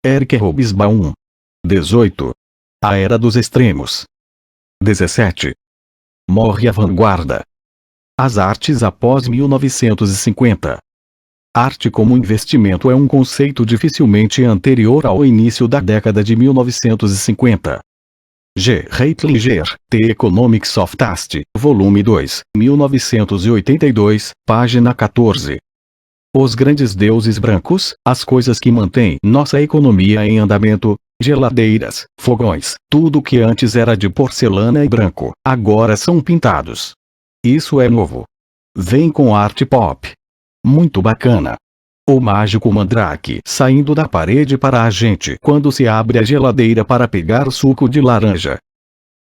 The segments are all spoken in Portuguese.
Eric Hobsbawm. 18. A Era dos Extremos. 17. Morre a vanguarda. As artes após 1950. Arte como investimento é um conceito dificilmente anterior ao início da década de 1950. G. Reitlinger, The Economics of Taste, volume 2, 1982, página 14. Os grandes deuses brancos, as coisas que mantêm nossa economia em andamento, geladeiras, fogões, tudo que antes era de porcelana e branco, agora são pintados. Isso é novo. Vem com arte pop. Muito bacana. O mágico mandrake saindo da parede para a gente quando se abre a geladeira para pegar suco de laranja.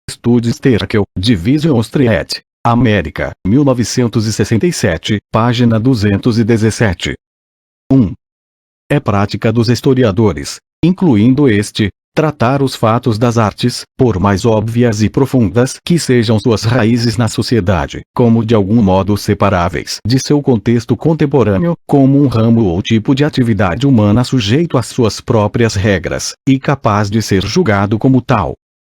Studies Terkel, Division Street, América, 1967, página 217. 1. É prática dos historiadores, incluindo este, tratar os fatos das artes, por mais óbvias e profundas que sejam suas raízes na sociedade, como de algum modo separáveis de seu contexto contemporâneo, como um ramo ou tipo de atividade humana sujeito às suas próprias regras, e capaz de ser julgado como tal.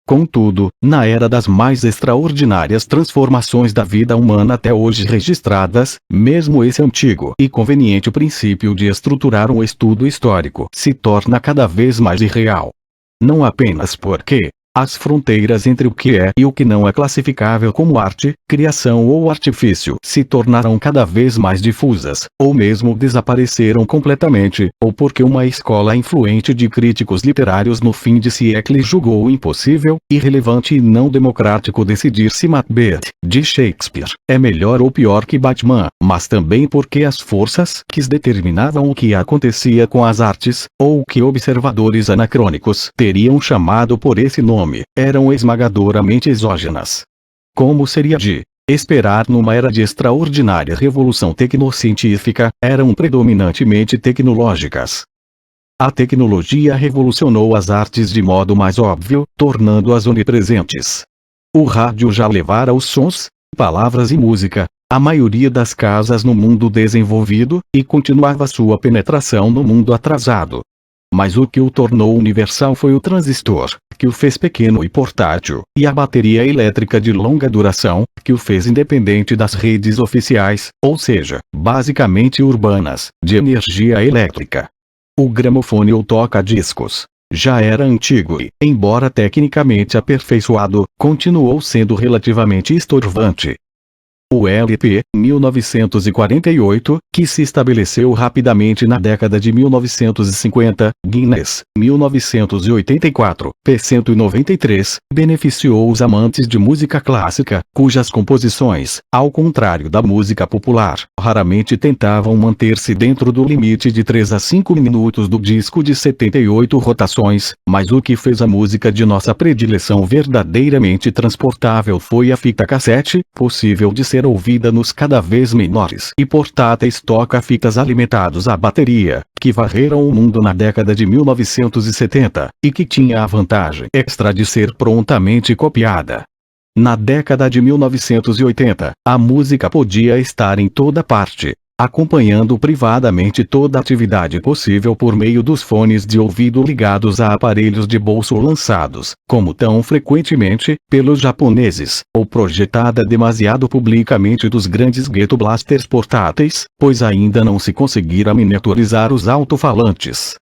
Contudo, na era das mais extraordinárias transformações da vida humana até hoje registradas, mesmo esse antigo e conveniente princípio de estruturar um estudo histórico se torna cada vez mais irreal. Não apenas porque as fronteiras entre o que é e o que não é classificável como arte, criação ou artifício se tornaram cada vez mais difusas, ou mesmo desapareceram completamente, ou porque uma escola influente de críticos literários no fim de século julgou impossível, irrelevante e não democrático decidir se Macbeth, de Shakespeare, é melhor ou pior que Batman, mas também porque as forças que determinavam o que acontecia com as artes, ou que observadores anacrônicos teriam chamado por esse nome, eram esmagadoramente exógenas. Como seria de esperar numa era de extraordinária revolução tecnocientífica, eram predominantemente tecnológicas. A tecnologia revolucionou as artes de modo mais óbvio, tornando-as onipresentes. O rádio já levara os sons, palavras e música, à maioria das casas no mundo desenvolvido, e continuava sua penetração no mundo atrasado. Mas o que o tornou universal foi o transistor, que o fez pequeno e portátil, e a bateria elétrica de longa duração, que o fez independente das redes oficiais, ou seja, basicamente urbanas, de energia elétrica. O gramofone ou toca-discos já era antigo e, embora tecnicamente aperfeiçoado, continuou sendo relativamente estorvante. O LP, 1948, que se estabeleceu rapidamente na década de 1950, Guinness, 1984, P193, beneficiou os amantes de música clássica, cujas composições, ao contrário da música popular, raramente tentavam manter-se dentro do limite de 3 a 5 minutos do disco de 78 rotações, mas o que fez a música de nossa predileção verdadeiramente transportável foi a fita cassete, possível de ser ouvida nos cada vez menores e portáteis toca-fitas alimentados à bateria, que varreram o mundo na década de 1970, e que tinha a vantagem extra de ser prontamente copiada. Na década de 1980, a música podia estar em toda parte, acompanhando privadamente toda atividade possível por meio dos fones de ouvido ligados a aparelhos de bolso lançados, como tão frequentemente, pelos japoneses, ou projetada demasiado publicamente dos grandes ghetto blasters portáteis, pois ainda não se conseguira miniaturizar os alto-falantes.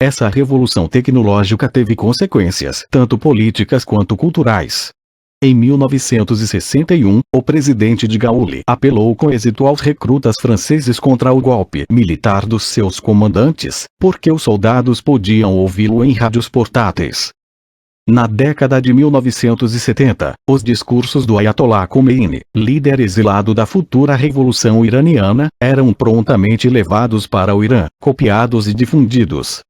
Essa revolução tecnológica teve consequências tanto políticas quanto culturais. Em 1961, o presidente de Gaulle apelou com êxito aos recrutas franceses contra o golpe militar dos seus comandantes, porque os soldados podiam ouvi-lo em rádios portáteis. Na década de 1970, os discursos do Ayatollah Khomeini, líder exilado da futura revolução iraniana, eram prontamente levados para o Irã, copiados e difundidos.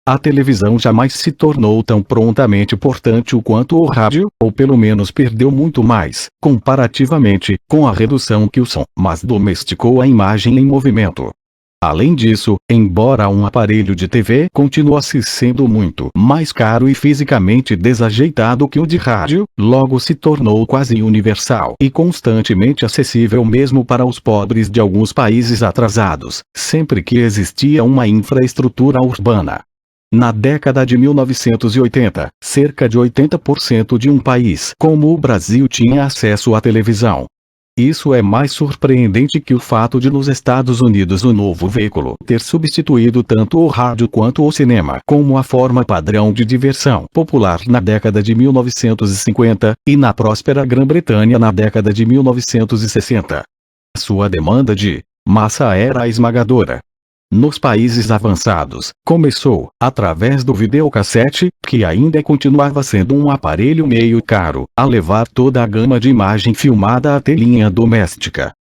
A televisão jamais se tornou tão prontamente portátil quanto o rádio, ou pelo menos perdeu muito mais, comparativamente, com a redução que o som, mas domesticou a imagem em movimento. Além disso, embora um aparelho de TV continuasse sendo muito mais caro e fisicamente desajeitado que o de rádio, logo se tornou quase universal e constantemente acessível mesmo para os pobres de alguns países atrasados, sempre que existia uma infraestrutura urbana. Na década de 1980, cerca de 80% de um país como o Brasil tinha acesso à televisão. Isso é mais surpreendente que o fato de nos Estados Unidos o novo veículo ter substituído tanto o rádio quanto o cinema como a forma padrão de diversão popular na década de 1950, e na próspera Grã-Bretanha na década de 1960. Sua demanda de massa era esmagadora. Nos países avançados, começou, através do videocassete, que ainda continuava sendo um aparelho meio caro, a levar toda a gama de imagem filmada à telinha doméstica.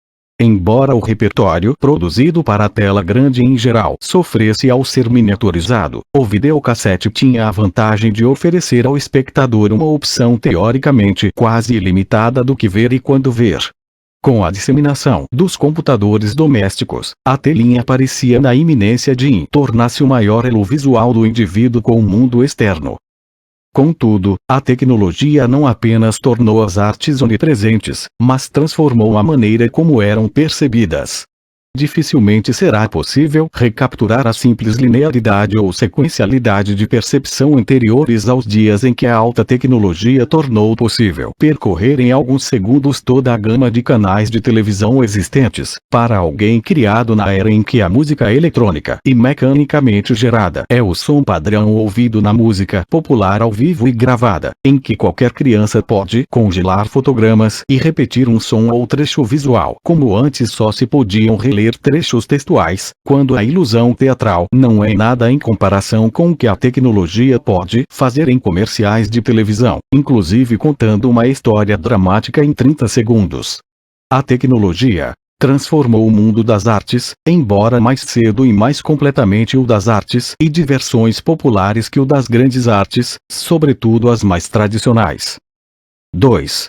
Embora o repertório produzido para a tela grande em geral sofresse ao ser miniaturizado, o videocassete tinha a vantagem de oferecer ao espectador uma opção teoricamente quase ilimitada do que ver e quando ver. Com a disseminação dos computadores domésticos, a telinha parecia na iminência de tornar-se o maior elo visual do indivíduo com o mundo externo. Contudo, a tecnologia não apenas tornou as artes onipresentes, mas transformou a maneira como eram percebidas. Dificilmente será possível recapturar a simples linearidade ou sequencialidade de percepção anteriores aos dias em que a alta tecnologia tornou possível percorrer em alguns segundos toda a gama de canais de televisão existentes, para alguém criado na era em que a música eletrônica e mecanicamente gerada é o som padrão ouvido na música popular ao vivo e gravada, em que qualquer criança pode congelar fotogramas e repetir um som ou trecho visual, como antes só se podiam reler trechos textuais, quando a ilusão teatral não é nada em comparação com o que a tecnologia pode fazer em comerciais de televisão, inclusive contando uma história dramática em 30 segundos. A tecnologia transformou o mundo das artes, embora mais cedo e mais completamente o das artes e diversões populares que o das grandes artes, sobretudo as mais tradicionais. 2.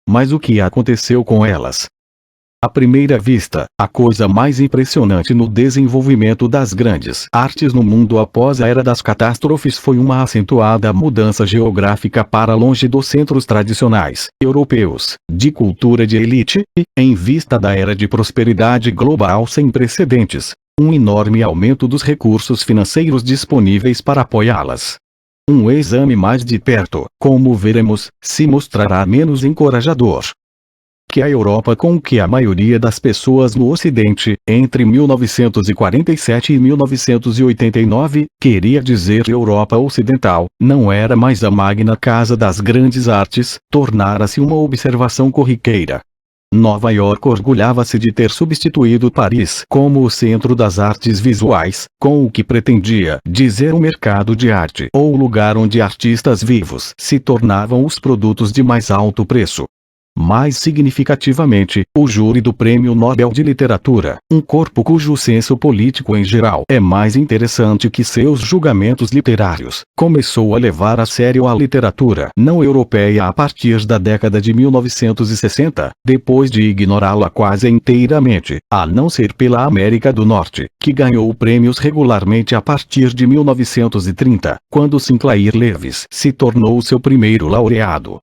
Mas o que aconteceu com elas? À primeira vista, a coisa mais impressionante no desenvolvimento das grandes artes no mundo após a Era das Catástrofes foi uma acentuada mudança geográfica para longe dos centros tradicionais europeus, de cultura de elite, e, em vista da era de prosperidade global sem precedentes, um enorme aumento dos recursos financeiros disponíveis para apoiá-las. Um exame mais de perto, como veremos, se mostrará menos encorajador. Que a Europa com que a maioria das pessoas no Ocidente, entre 1947 e 1989, queria dizer Europa Ocidental, não era mais a magna casa das grandes artes, tornara-se uma observação corriqueira. Nova York orgulhava-se de ter substituído Paris como o centro das artes visuais, com o que pretendia dizer o mercado de arte ou o lugar onde artistas vivos se tornavam os produtos de mais alto preço. Mais significativamente, o júri do Prêmio Nobel de Literatura, um corpo cujo senso político em geral é mais interessante que seus julgamentos literários, começou a levar a sério a literatura não europeia a partir da década de 1960, depois de ignorá-la quase inteiramente, a não ser pela América do Norte, que ganhou prêmios regularmente a partir de 1930, quando Sinclair Lewis se tornou seu primeiro laureado.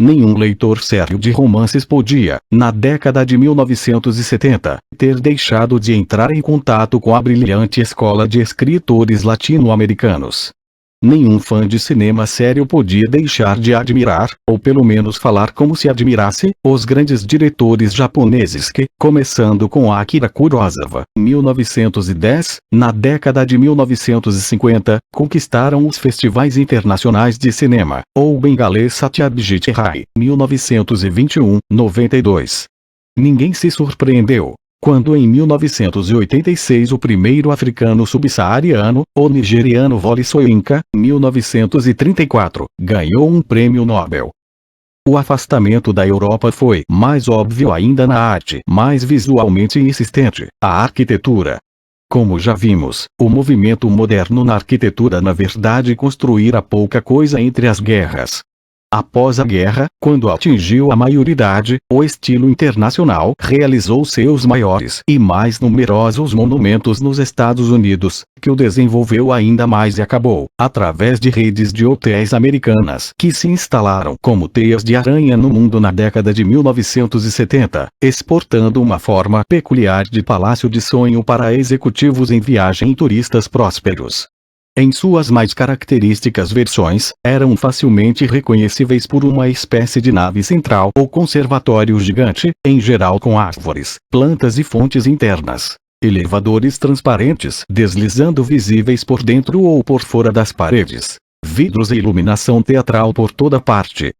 Nenhum leitor sério de romances podia, na década de 1970, ter deixado de entrar em contato com a brilhante escola de escritores latino-americanos. Nenhum fã de cinema sério podia deixar de admirar, ou pelo menos falar como se admirasse, os grandes diretores japoneses que, começando com Akira Kurosawa, 1910, na década de 1950, conquistaram os festivais internacionais de cinema, ou o bengalês Satyajit Ray, 1921, 92. Ninguém se surpreendeu quando em 1986 o primeiro africano subsaariano, o nigeriano Wole Soyinka, 1934, ganhou um prêmio Nobel. O afastamento da Europa foi mais óbvio ainda na arte, mais visualmente insistente, a arquitetura. Como já vimos, o movimento moderno na arquitetura na verdade construíra pouca coisa entre as guerras. Após a guerra, quando atingiu a maioridade, o estilo internacional realizou seus maiores e mais numerosos monumentos nos Estados Unidos, que o desenvolveu ainda mais e acabou, através de redes de hotéis americanas que se instalaram como teias de aranha no mundo na década de 1970, exportando uma forma peculiar de palácio de sonho para executivos em viagem e turistas prósperos. Em suas mais características versões, eram facilmente reconhecíveis por uma espécie de nave central ou conservatório gigante, em geral com árvores, plantas e fontes internas. Elevadores transparentes deslizando visíveis por dentro ou por fora das paredes. Vidros e iluminação teatral por toda parte.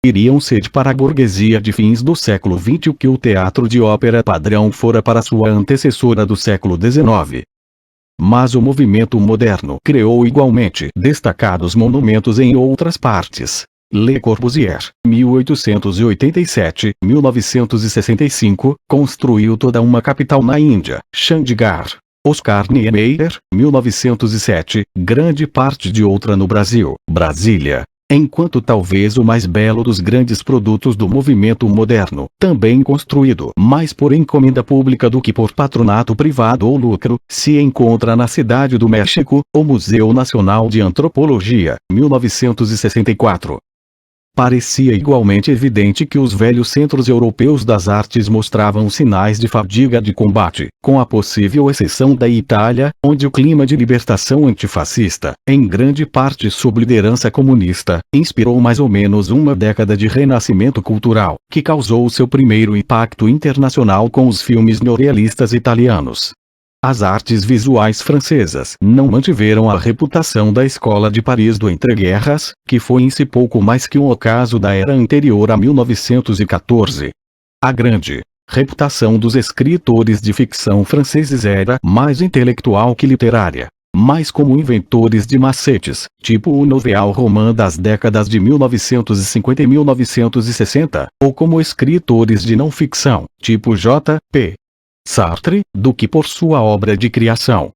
Iriam ser para a burguesia de fins do século XX o que o teatro de ópera padrão fora para sua antecessora do século XIX. Mas o movimento moderno criou igualmente destacados monumentos em outras partes. Le Corbusier, 1887-1965, construiu toda uma capital na Índia, Chandigarh. Oscar Niemeyer, 1907, grande parte de outra no Brasil, Brasília. Enquanto talvez o mais belo dos grandes produtos do movimento moderno, também construído mais por encomenda pública do que por patronato privado ou lucro, se encontra na Cidade do México, o Museu Nacional de Antropologia, 1964. Parecia igualmente evidente que os velhos centros europeus das artes mostravam sinais de fadiga de combate, com a possível exceção da Itália, onde o clima de libertação antifascista, em grande parte sob liderança comunista, inspirou mais ou menos uma década de renascimento cultural, que causou seu primeiro impacto internacional com os filmes neorrealistas italianos. As artes visuais francesas não mantiveram a reputação da Escola de Paris do entreguerras, que foi em si pouco mais que um ocaso da era anterior a 1914. A grande reputação dos escritores de ficção franceses era mais intelectual que literária, mais como inventores de macetes, tipo o Nouveau Roman das décadas de 1950 e 1960, ou como escritores de não-ficção, tipo J.P. Sartre, do que por sua obra de criação.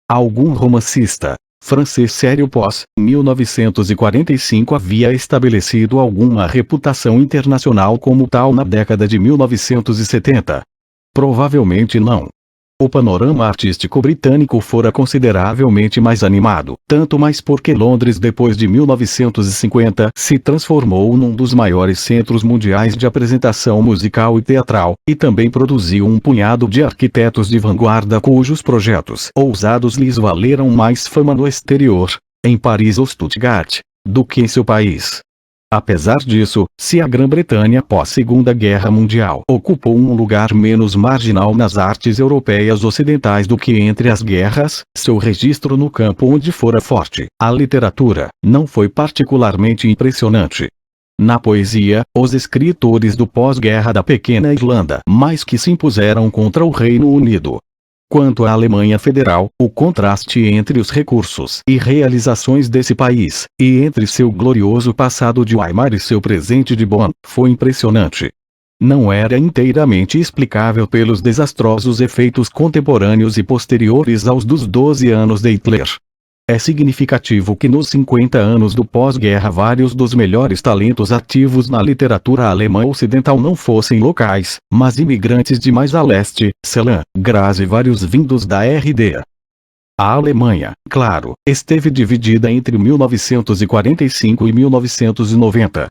Algum romancista francês sério pós 1945 havia estabelecido alguma reputação internacional como tal na década de 1970? Provavelmente não. O panorama artístico britânico fora consideravelmente mais animado, tanto mais porque Londres depois de 1950 se transformou num dos maiores centros mundiais de apresentação musical e teatral, e também produziu um punhado de arquitetos de vanguarda cujos projetos ousados lhes valeram mais fama no exterior, em Paris ou Stuttgart, do que em seu país. Apesar disso, se a Grã-Bretanha pós-Segunda Guerra Mundial ocupou um lugar menos marginal nas artes europeias ocidentais do que entre as guerras, seu registro no campo onde fora forte, a literatura, não foi particularmente impressionante. Na poesia, os escritores do pós-guerra da pequena Irlanda mais que se impuseram contra o Reino Unido. Quanto à Alemanha Federal, o contraste entre os recursos e realizações desse país, e entre seu glorioso passado de Weimar e seu presente de Bonn, foi impressionante. Não era inteiramente explicável pelos desastrosos efeitos contemporâneos e posteriores aos dos 12 anos de Hitler. É significativo que nos 50 anos do pós-guerra vários dos melhores talentos ativos na literatura alemã ocidental não fossem locais, mas imigrantes de mais a leste, Celan, Graz e vários vindos da RDA. A Alemanha, claro, esteve dividida entre 1945 e 1990.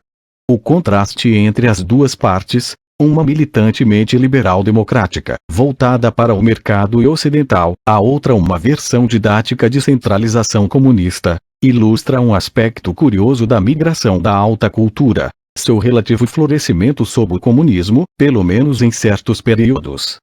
O contraste entre as duas partes, uma militantemente liberal-democrática, voltada para o mercado e ocidental, a outra uma versão didática de centralização comunista, ilustra um aspecto curioso da migração da alta cultura, seu relativo florescimento sob o comunismo, pelo menos em certos períodos.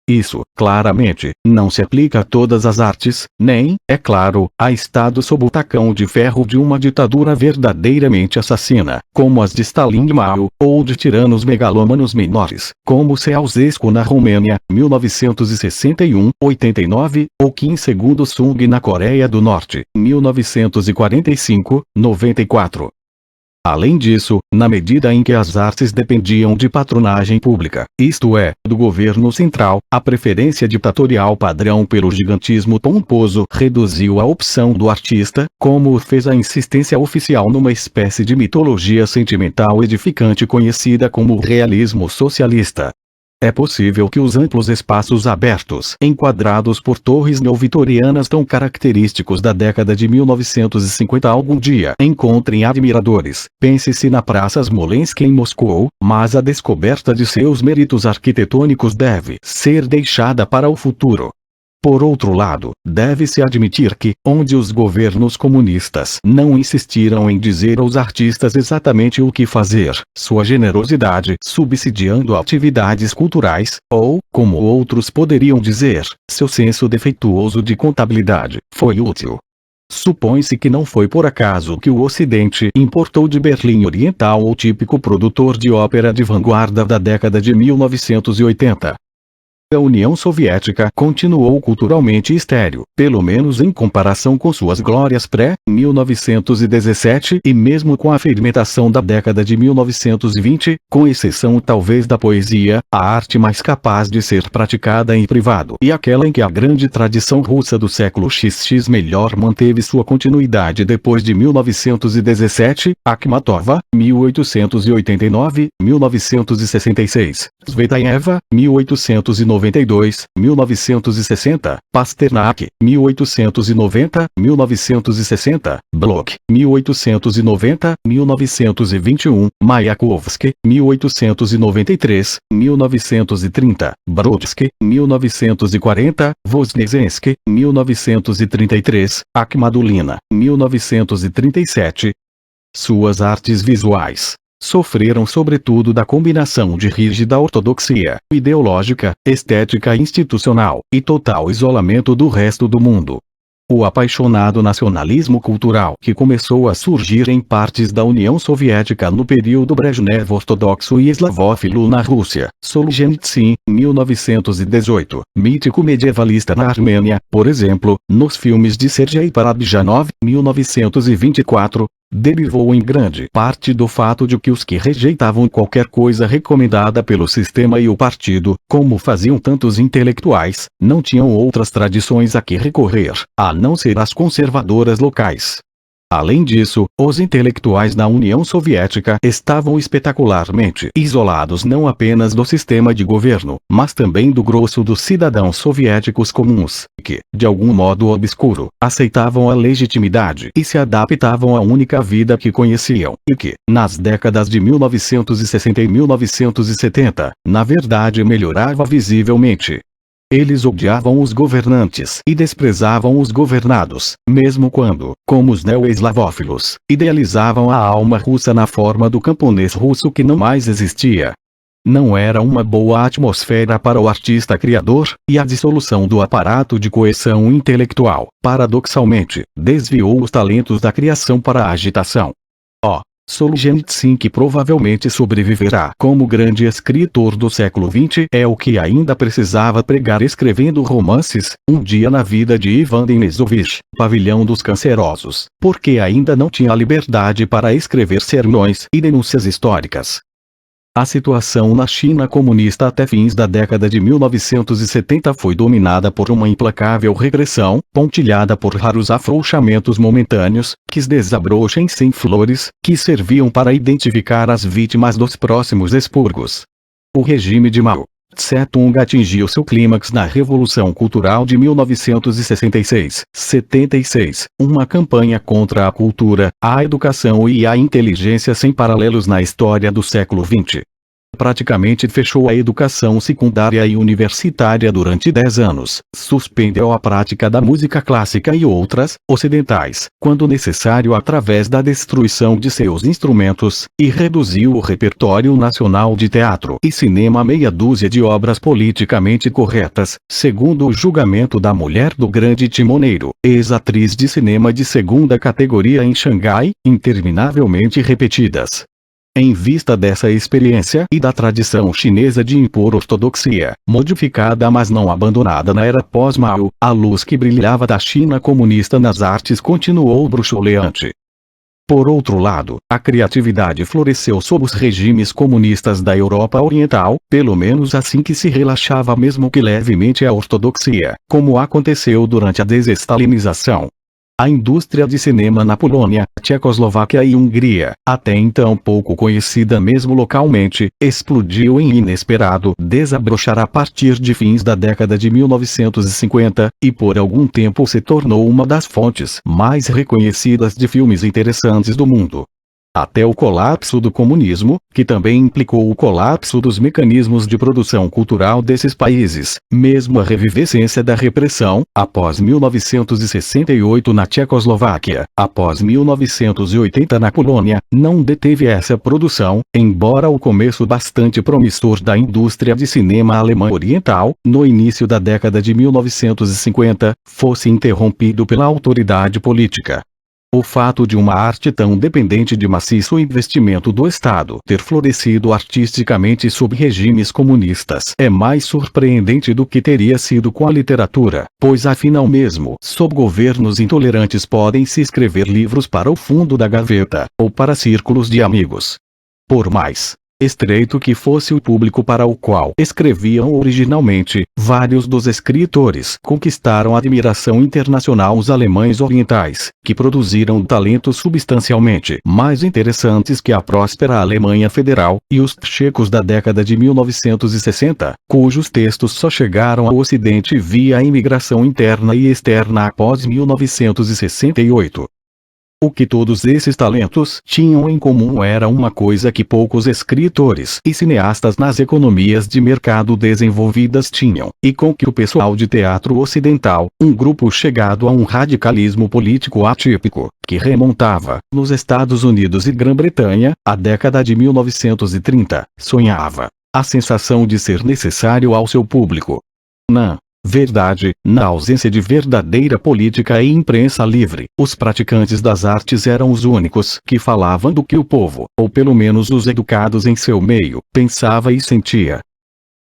Isso, claramente, não se aplica a todas as artes, nem, é claro, a Estado sob o tacão de ferro de uma ditadura verdadeiramente assassina, como as de Stalin e Mao, ou de tiranos megalômanos menores, como Ceausescu na Romênia, 1961-89, ou Kim Il-sung na Coreia do Norte, 1945-94. Além disso, na medida em que as artes dependiam de patronagem pública, isto é, do governo central, a preferência ditatorial padrão pelo gigantismo pomposo reduziu a opção do artista, como o fez a insistência oficial numa espécie de mitologia sentimental edificante conhecida como realismo socialista. É possível que os amplos espaços abertos, enquadrados por torres neovitorianas tão característicos da década de 1950 algum dia encontrem admiradores, pense-se na Praça Smolensk em Moscou, mas a descoberta de seus méritos arquitetônicos deve ser deixada para o futuro. Por outro lado, deve-se admitir que, onde os governos comunistas não insistiram em dizer aos artistas exatamente o que fazer, sua generosidade subsidiando atividades culturais, ou, como outros poderiam dizer, seu senso defeituoso de contabilidade, foi útil. Supõe-se que não foi por acaso que o Ocidente importou de Berlim Oriental o típico produtor de ópera de vanguarda da década de 1980. A União Soviética continuou culturalmente estéril, pelo menos em comparação com suas glórias pré-1917 e mesmo com a fermentação da década de 1920, com exceção talvez da poesia, a arte mais capaz de ser praticada em privado e aquela em que a grande tradição russa do século XX melhor manteve sua continuidade depois de 1917, Akhmatova, 1889, 1966, Tsvetaeva, 1892, 1960, Pasternak, 1890, 1960, Bloch, 1890, 1921, Mayakovsky, 1893, 1930, Brodsky, 1940, Voznesensky, 1933, Akhmadulina, 1937. Suas artes visuais sofreram sobretudo da combinação de rígida ortodoxia ideológica, estética institucional, e total isolamento do resto do mundo. O apaixonado nacionalismo cultural que começou a surgir em partes da União Soviética no período Brezhnev ortodoxo e eslavófilo na Rússia, Solzhenitsyn, 1918, mítico medievalista na Armênia, por exemplo, nos filmes de Sergei Parabijanov, 1924, derivou em grande parte do fato de que os que rejeitavam qualquer coisa recomendada pelo sistema e o partido, como faziam tantos intelectuais, não tinham outras tradições a que recorrer, a não ser as conservadoras locais. Além disso, os intelectuais na União Soviética estavam espetacularmente isolados não apenas do sistema de governo, mas também do grosso dos cidadãos soviéticos comuns, que, de algum modo obscuro, aceitavam a legitimidade e se adaptavam à única vida que conheciam, e que, nas décadas de 1960 e 1970, na verdade melhorava visivelmente. Eles odiavam os governantes e desprezavam os governados, mesmo quando, como os neo-eslavófilos, idealizavam a alma russa na forma do camponês russo que não mais existia. Não era uma boa atmosfera para o artista criador, e a dissolução do aparato de coesão intelectual, paradoxalmente, desviou os talentos da criação para a agitação. Solzhenitsyn, que provavelmente sobreviverá como grande escritor do século XX, é o que ainda precisava pregar escrevendo romances, Um Dia na Vida de Ivan Denisovich, Pavilhão dos Cancerosos, porque ainda não tinha liberdade para escrever sermões e denúncias históricas. A situação na China comunista até fins da década de 1970 foi dominada por uma implacável regressão, pontilhada por raros afrouxamentos momentâneos, que desabrochem sem flores, que serviam para identificar as vítimas dos próximos expurgos. O regime de Mao Tse-tung atingiu seu clímax na Revolução Cultural de 1966-76, uma campanha contra a cultura, a educação e a inteligência sem paralelos na história do século XX. Praticamente fechou a educação secundária e universitária durante 10 anos, suspendeu a prática da música clássica e outras, ocidentais, quando necessário através da destruição de seus instrumentos, e reduziu o repertório nacional de teatro e cinema a meia dúzia de obras politicamente corretas, segundo o julgamento da mulher do grande timoneiro, ex-atriz de cinema de segunda categoria em Xangai, interminavelmente repetidas. Em vista dessa experiência e da tradição chinesa de impor ortodoxia, modificada mas não abandonada na era pós-Mao, a luz que brilhava da China comunista nas artes continuou bruxuleante. Por outro lado, a criatividade floresceu sob os regimes comunistas da Europa Oriental, pelo menos assim que se relaxava mesmo que levemente a ortodoxia, como aconteceu durante a desestalinização. A indústria de cinema na Polônia, Tchecoslováquia e Hungria, até então pouco conhecida mesmo localmente, explodiu em inesperado desabrochar a partir de fins da década de 1950, e por algum tempo se tornou uma das fontes mais reconhecidas de filmes interessantes do mundo. Até o colapso do comunismo, que também implicou o colapso dos mecanismos de produção cultural desses países, mesmo a revivescência da repressão, após 1968 na Tchecoslováquia, após 1980 na Polônia, não deteve essa produção, embora o começo bastante promissor da indústria de cinema alemã oriental, no início da década de 1950, fosse interrompido pela autoridade política. O fato de uma arte tão dependente de maciço investimento do Estado ter florescido artisticamente sob regimes comunistas é mais surpreendente do que teria sido com a literatura, pois afinal mesmo sob governos intolerantes podem-se escrever livros para o fundo da gaveta, ou para círculos de amigos. Por mais estreito que fosse o público para o qual escreviam originalmente, vários dos escritores conquistaram a admiração internacional. Os alemães orientais, que produziram talentos substancialmente mais interessantes que a próspera Alemanha Federal, e os tchecos da década de 1960, cujos textos só chegaram ao Ocidente via a imigração interna e externa após 1968. O que todos esses talentos tinham em comum era uma coisa que poucos escritores e cineastas nas economias de mercado desenvolvidas tinham, e com que o pessoal de teatro ocidental, um grupo chegado a um radicalismo político atípico, que remontava, nos Estados Unidos e Grã-Bretanha, a década de 1930, sonhava: a sensação de ser necessário ao seu público. Na verdade, na ausência de verdadeira política e imprensa livre, os praticantes das artes eram os únicos que falavam do que o povo, ou pelo menos os educados em seu meio, pensava e sentia.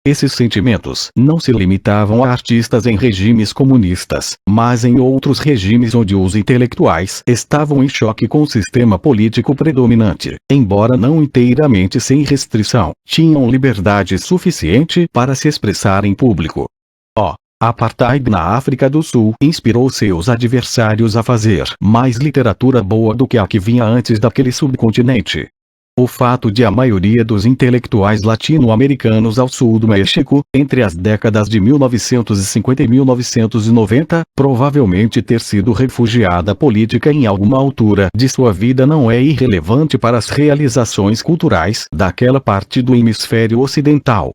Esses sentimentos não se limitavam a artistas em regimes comunistas, mas em outros regimes onde os intelectuais estavam em choque com o sistema político predominante, embora não inteiramente sem restrição, tinham liberdade suficiente para se expressar em público. Apartheid na África do Sul inspirou seus adversários a fazer mais literatura boa do que a que vinha antes daquele subcontinente. O fato de a maioria dos intelectuais latino-americanos ao sul do México, entre as décadas de 1950 e 1990, provavelmente ter sido refugiada política em alguma altura de sua vida não é irrelevante para as realizações culturais daquela parte do hemisfério ocidental.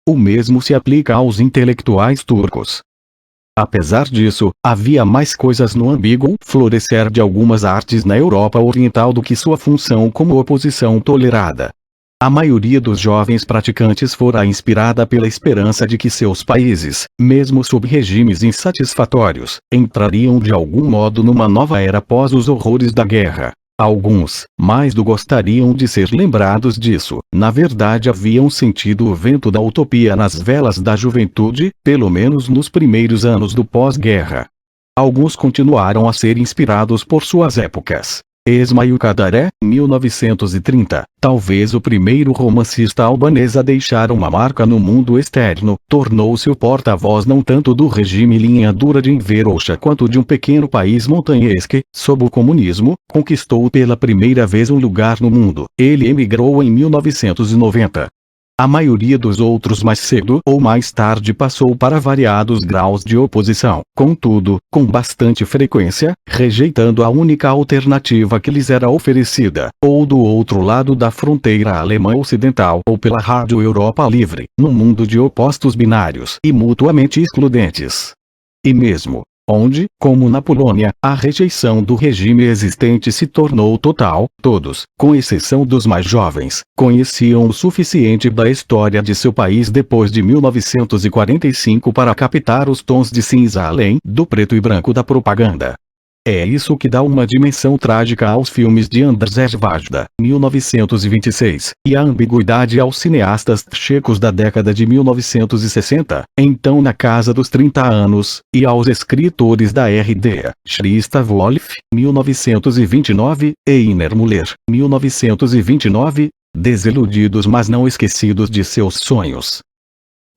O mesmo se aplica aos intelectuais turcos. Apesar disso, havia mais coisas no ambíguo florescer de algumas artes na Europa Oriental do que sua função como oposição tolerada. A maioria dos jovens praticantes fora inspirada pela esperança de que seus países, mesmo sob regimes insatisfatórios, entrariam de algum modo numa nova era após os horrores da guerra. Alguns, mais do gostariam de ser lembrados disso, na verdade haviam sentido o vento da utopia nas velas da juventude, pelo menos nos primeiros anos do pós-guerra. Alguns continuaram a ser inspirados por suas épocas. Ismail Kadaré, 1930, talvez o primeiro romancista albanês a deixar uma marca no mundo externo, tornou-se o porta-voz não tanto do regime linha dura de Enver Hoxha quanto de um pequeno país montanhês que, sob o comunismo, conquistou pela primeira vez um lugar no mundo. Ele emigrou em 1990. A maioria dos outros mais cedo ou mais tarde passou para variados graus de oposição, contudo, com bastante frequência, rejeitando a única alternativa que lhes era oferecida, ou do outro lado da fronteira alemã ocidental ou pela Rádio Europa Livre, num mundo de opostos binários e mutuamente excludentes. E mesmo onde, como na Polônia, a rejeição do regime existente se tornou total, todos, com exceção dos mais jovens, conheciam o suficiente da história de seu país depois de 1945 para captar os tons de cinza além do preto e branco da propaganda. É isso que dá uma dimensão trágica aos filmes de Andrzej Wajda, 1926, e a ambiguidade aos cineastas tchecos da década de 1960, então na casa dos 30 anos, e aos escritores da RDA, Christoph Wolff, 1929, e Iner Müller, 1929, desiludidos mas não esquecidos de seus sonhos.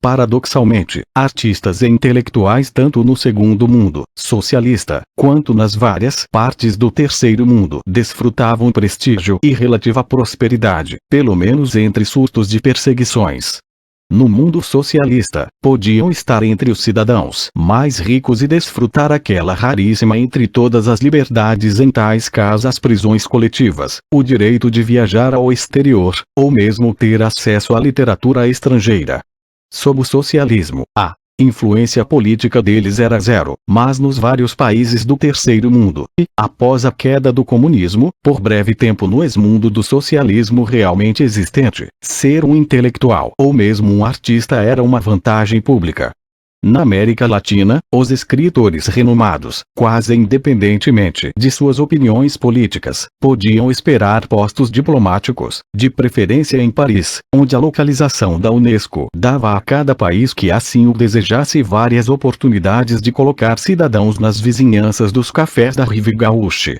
Paradoxalmente, artistas e intelectuais tanto no Segundo Mundo, socialista, quanto nas várias partes do Terceiro Mundo desfrutavam prestígio e relativa prosperidade, pelo menos entre sustos de perseguições. No mundo socialista, podiam estar entre os cidadãos mais ricos e desfrutar aquela raríssima entre todas as liberdades em tais casos as prisões coletivas, o direito de viajar ao exterior, ou mesmo ter acesso à literatura estrangeira. Sob o socialismo, a influência política deles era zero, mas nos vários países do terceiro mundo, e, após a queda do comunismo, por breve tempo no ex-mundo do socialismo realmente existente, ser um intelectual ou mesmo um artista era uma vantagem pública. Na América Latina, os escritores renomados, quase independentemente de suas opiniões políticas, podiam esperar postos diplomáticos, de preferência em Paris, onde a localização da Unesco dava a cada país que assim o desejasse várias oportunidades de colocar cidadãos nas vizinhanças dos cafés da Rive Gauche.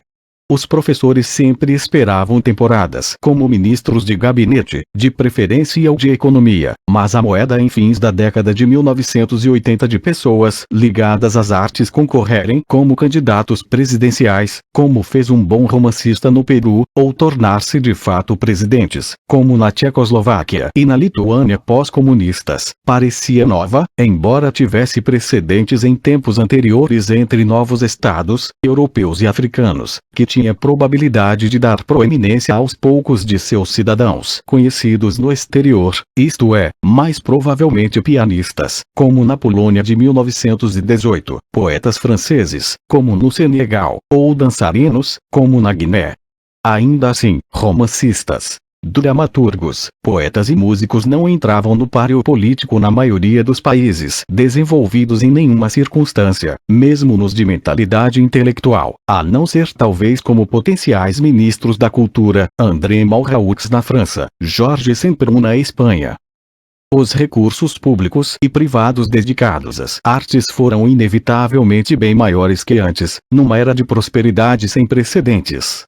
Os professores sempre esperavam temporadas como ministros de gabinete, de preferência ou de economia, mas a moeda em fins da década de 1980 de pessoas ligadas às artes concorrerem como candidatos presidenciais, como fez um bom romancista no Peru, ou tornar-se de fato presidentes, como na Tchecoslováquia e na Lituânia pós-comunistas, parecia nova, embora tivesse precedentes em tempos anteriores entre novos estados, europeus e africanos, que tinha probabilidade de dar proeminência aos poucos de seus cidadãos conhecidos no exterior, isto é, mais provavelmente pianistas, como na Polônia de 1918, poetas franceses, como no Senegal, ou dançarinos, como na Guiné. Ainda assim, romancistas, dramaturgos, poetas e músicos não entravam no páreo político na maioria dos países desenvolvidos em nenhuma circunstância, mesmo nos de mentalidade intelectual, a não ser talvez como potenciais ministros da cultura, André Malraux na França, Georges Semprún na Espanha. Os recursos públicos e privados dedicados às artes foram inevitavelmente bem maiores que antes, numa era de prosperidade sem precedentes.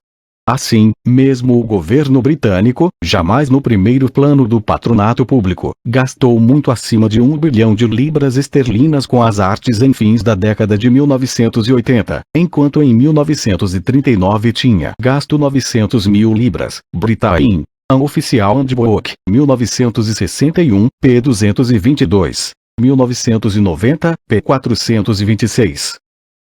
Assim, mesmo o governo britânico, jamais no primeiro plano do patronato público, gastou muito acima de 1 bilhão de libras esterlinas com as artes em fins da década de 1980, enquanto em 1939 tinha gasto 900 mil libras, Britain, An Official Handbook, 1961, p. 222, 1990, p. 426.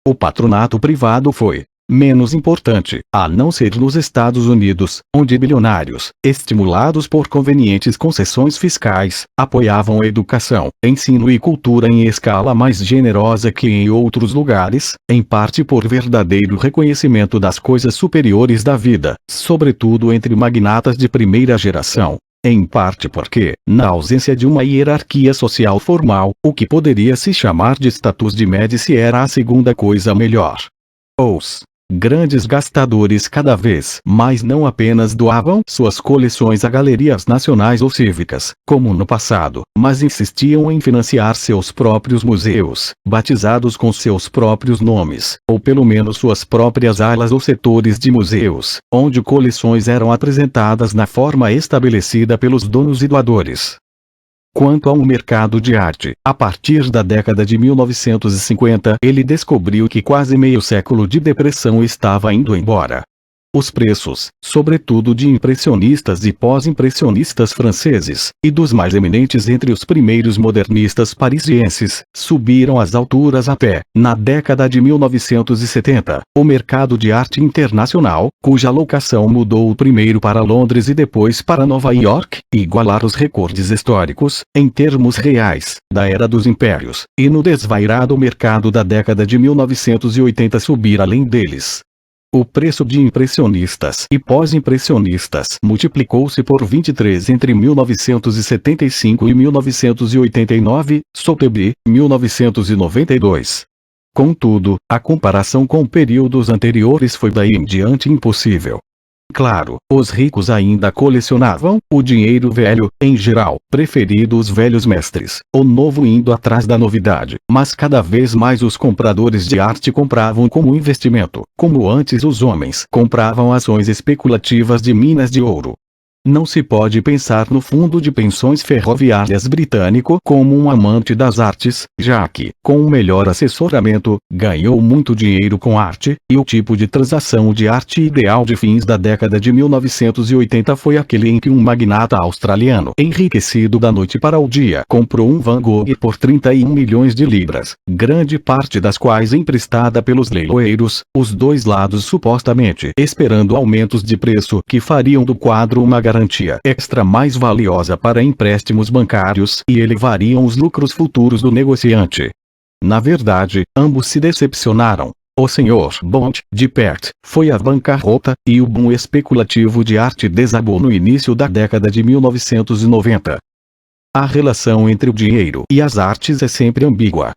O patronato privado foi menos importante, a não ser nos Estados Unidos, onde bilionários, estimulados por convenientes concessões fiscais, apoiavam a educação, ensino e cultura em escala mais generosa que em outros lugares, em parte por verdadeiro reconhecimento das coisas superiores da vida, sobretudo entre magnatas de primeira geração. Em parte porque, na ausência de uma hierarquia social formal, o que poderia se chamar de status de médici era a segunda coisa melhor. Os grandes gastadores cada vez mais não apenas doavam suas coleções a galerias nacionais ou cívicas, como no passado, mas insistiam em financiar seus próprios museus, batizados com seus próprios nomes, ou pelo menos suas próprias alas ou setores de museus, onde coleções eram apresentadas na forma estabelecida pelos donos e doadores. Quanto ao mercado de arte, a partir da década de 1950, ele descobriu que quase meio século de depressão estava indo embora. Os preços, sobretudo de impressionistas e pós-impressionistas franceses, e dos mais eminentes entre os primeiros modernistas parisienses, subiram às alturas até, na década de 1970, o mercado de arte internacional, cuja locação mudou primeiro para Londres e depois para Nova York, igualar os recordes históricos, em termos reais, da era dos impérios, e no desvairado mercado da década de 1980 subir além deles. O preço de impressionistas e pós-impressionistas multiplicou-se por 23 entre 1975 e 1989, Sotheby, 1992. Contudo, a comparação com períodos anteriores foi daí em diante impossível. Claro, os ricos ainda colecionavam o dinheiro velho, em geral, preferido os velhos mestres, o novo indo atrás da novidade, mas cada vez mais os compradores de arte compravam como investimento, como antes os homens compravam ações especulativas de minas de ouro. Não se pode pensar no fundo de pensões ferroviárias britânico como um amante das artes, já que, com um melhor assessoramento, ganhou muito dinheiro com arte, e o tipo de transação de arte ideal de fins da década de 1980 foi aquele em que um magnata australiano, enriquecido da noite para o dia, comprou um Van Gogh por 31 milhões de libras, grande parte das quais emprestada pelos leiloeiros, os dois lados supostamente esperando aumentos de preço que fariam do quadro uma garantia extra mais valiosa para empréstimos bancários e elevariam os lucros futuros do negociante. Na verdade, ambos se decepcionaram. O Sr. Bond, de perto, foi à bancarrota, e o boom especulativo de arte desabou no início da década de 1990. A relação entre o dinheiro e as artes é sempre ambígua.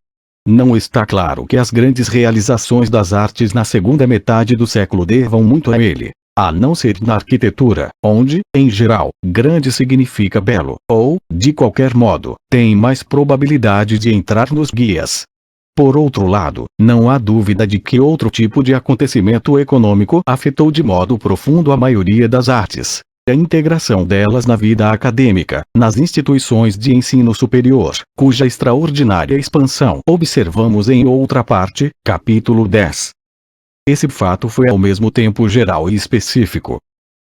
Não está claro que as grandes realizações das artes na segunda metade do século devam muito a ele. A não ser na arquitetura, onde, em geral, grande significa belo, ou, de qualquer modo, tem mais probabilidade de entrar nos guias. Por outro lado, não há dúvida de que outro tipo de acontecimento econômico afetou de modo profundo a maioria das artes. A integração delas na vida acadêmica, nas instituições de ensino superior, cuja extraordinária expansão observamos em outra parte, capítulo 10. Esse fato foi ao mesmo tempo geral e específico.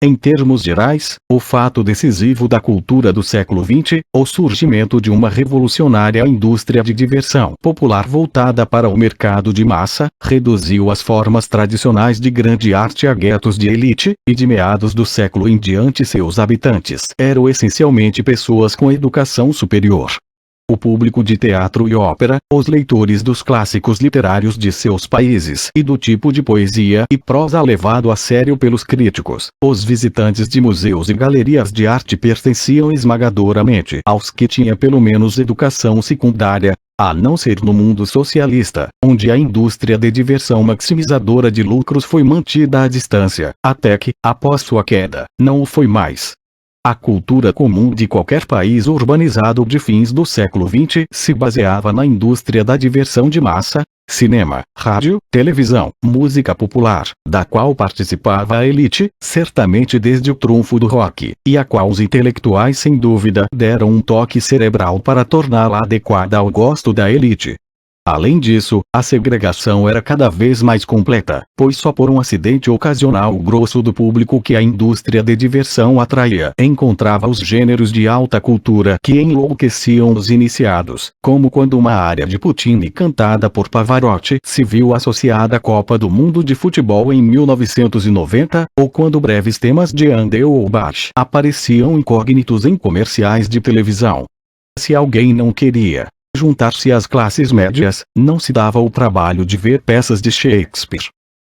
Em termos gerais, o fato decisivo da cultura do século XX, o surgimento de uma revolucionária indústria de diversão popular voltada para o mercado de massa, reduziu as formas tradicionais de grande arte a guetos de elite, e de meados do século em diante seus habitantes eram essencialmente pessoas com educação superior. O público de teatro e ópera, os leitores dos clássicos literários de seus países e do tipo de poesia e prosa levado a sério pelos críticos, os visitantes de museus e galerias de arte pertenciam esmagadoramente aos que tinham pelo menos educação secundária, a não ser no mundo socialista, onde a indústria de diversão maximizadora de lucros foi mantida à distância, até que, após sua queda, não o foi mais. A cultura comum de qualquer país urbanizado de fins do século XX se baseava na indústria da diversão de massa, cinema, rádio, televisão, música popular, da qual participava a elite, certamente desde o trunfo do rock, e a qual os intelectuais sem dúvida deram um toque cerebral para torná-la adequada ao gosto da elite. Além disso, a segregação era cada vez mais completa, pois só por um acidente ocasional o grosso do público que a indústria de diversão atraía encontrava os gêneros de alta cultura que enlouqueciam os iniciados, como quando uma área de Puccini cantada por Pavarotti se viu associada à Copa do Mundo de Futebol em 1990, ou quando breves temas de Handel ou Bach apareciam incógnitos em comerciais de televisão. Se alguém não queria juntar-se às classes médias, não se dava o trabalho de ver peças de Shakespeare.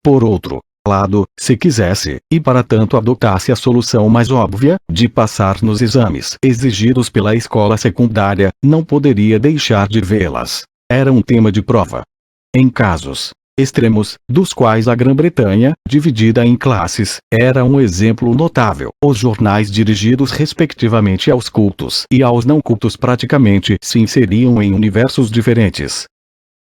Por outro lado, se quisesse, e para tanto adotasse a solução mais óbvia, de passar nos exames exigidos pela escola secundária, não poderia deixar de vê-las. Era um tema de prova. Em casos extremos, dos quais a Grã-Bretanha, dividida em classes, era um exemplo notável. Os jornais dirigidos respectivamente aos cultos e aos não cultos praticamente se inseriam em universos diferentes.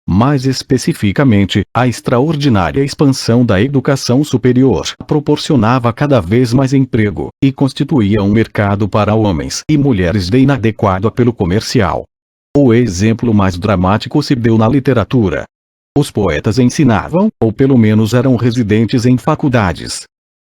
Mais especificamente, a extraordinária expansão da educação superior proporcionava cada vez mais emprego, e constituía um mercado para homens e mulheres de inadequado apelo comercial. O exemplo mais dramático se deu na literatura. Os poetas ensinavam, ou pelo menos eram residentes em faculdades.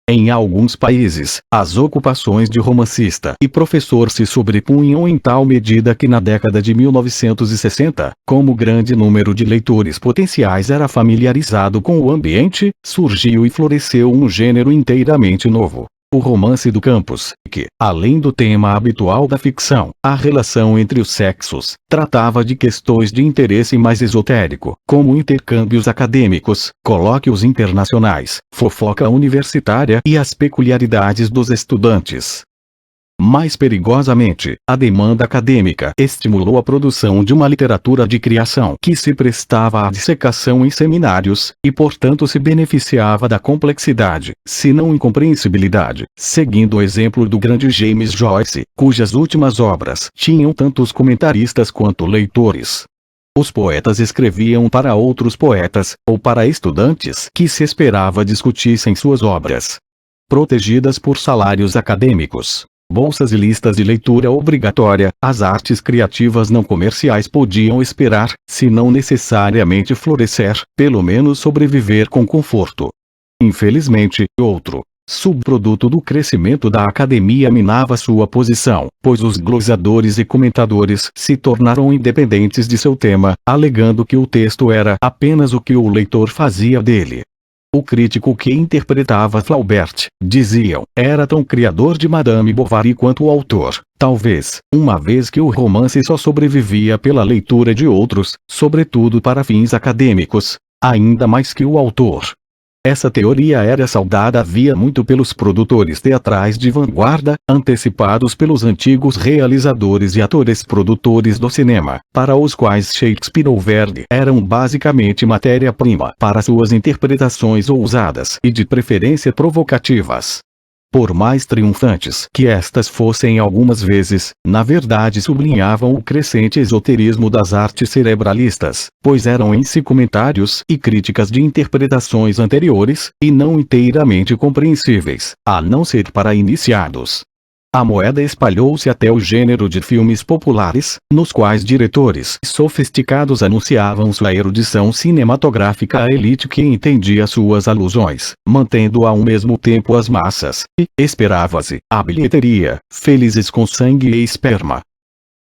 Em alguns países, as ocupações de romancista e professor se sobrepunham em tal medida que na década de 1960, como grande número de leitores potenciais era familiarizado com o ambiente, surgiu e floresceu um gênero inteiramente novo. O romance do campus, que, além do tema habitual da ficção, a relação entre os sexos, tratava de questões de interesse mais esotérico, como intercâmbios acadêmicos, colóquios internacionais, fofoca universitária e as peculiaridades dos estudantes. Mais perigosamente, a demanda acadêmica estimulou a produção de uma literatura de criação que se prestava à dissecação em seminários, e portanto se beneficiava da complexidade, se não incompreensibilidade, seguindo o exemplo do grande James Joyce, cujas últimas obras tinham tantos comentaristas quanto leitores. Os poetas escreviam para outros poetas, ou para estudantes que se esperava discutissem suas obras. Protegidas por salários acadêmicos, bolsas e listas de leitura obrigatória, as artes criativas não comerciais podiam esperar, se não necessariamente florescer, pelo menos sobreviver com conforto. Infelizmente, outro subproduto do crescimento da academia minava sua posição, pois os glosadores e comentadores se tornaram independentes de seu tema, alegando que o texto era apenas o que o leitor fazia dele. O crítico que interpretava Flaubert, diziam, era tão criador de Madame Bovary quanto o autor, talvez, uma vez que o romance só sobrevivia pela leitura de outros, sobretudo para fins acadêmicos, ainda mais que o autor. Essa teoria era saudada havia muito pelos produtores teatrais de vanguarda, antecipados pelos antigos realizadores e atores produtores do cinema, para os quais Shakespeare ou Verdi eram basicamente matéria-prima para suas interpretações ousadas e de preferência provocativas. Por mais triunfantes que estas fossem algumas vezes, na verdade sublinhavam o crescente esoterismo das artes cerebralistas, pois eram em si comentários e críticas de interpretações anteriores, e não inteiramente compreensíveis, a não ser para iniciados. A moeda espalhou-se até o gênero de filmes populares, nos quais diretores sofisticados anunciavam sua erudição cinematográfica à elite que entendia suas alusões, mantendo ao mesmo tempo as massas, e, esperava-se, a bilheteria, felizes com sangue e esperma.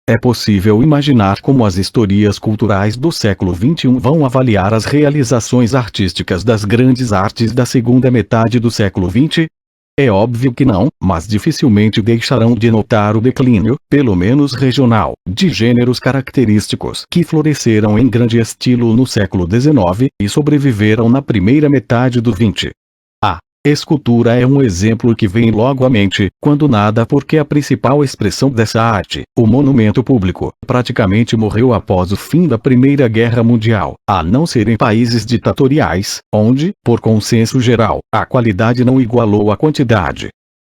É possível imaginar como as historias culturais do século XXI vão avaliar as realizações artísticas das grandes artes da segunda metade do século XX? É óbvio que não, mas dificilmente deixarão de notar o declínio, pelo menos regional, de gêneros característicos que floresceram em grande estilo no século XIX e sobreviveram na primeira metade do XX. A escultura é um exemplo que vem logo à mente, quando nada porque a principal expressão dessa arte, o monumento público, praticamente morreu após o fim da Primeira Guerra Mundial, a não ser em países ditatoriais, onde, por consenso geral, a qualidade não igualou a quantidade.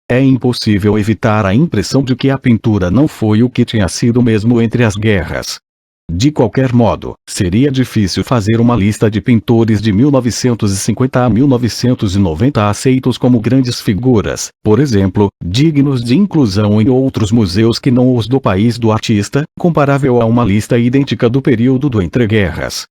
É impossível evitar a impressão de que a pintura não foi o que tinha sido mesmo entre as guerras. De qualquer modo, seria difícil fazer uma lista de pintores de 1950 a 1990 aceitos como grandes figuras, por exemplo, dignos de inclusão em outros museus que não os do país do artista, comparável a uma lista idêntica do período do entreguerras.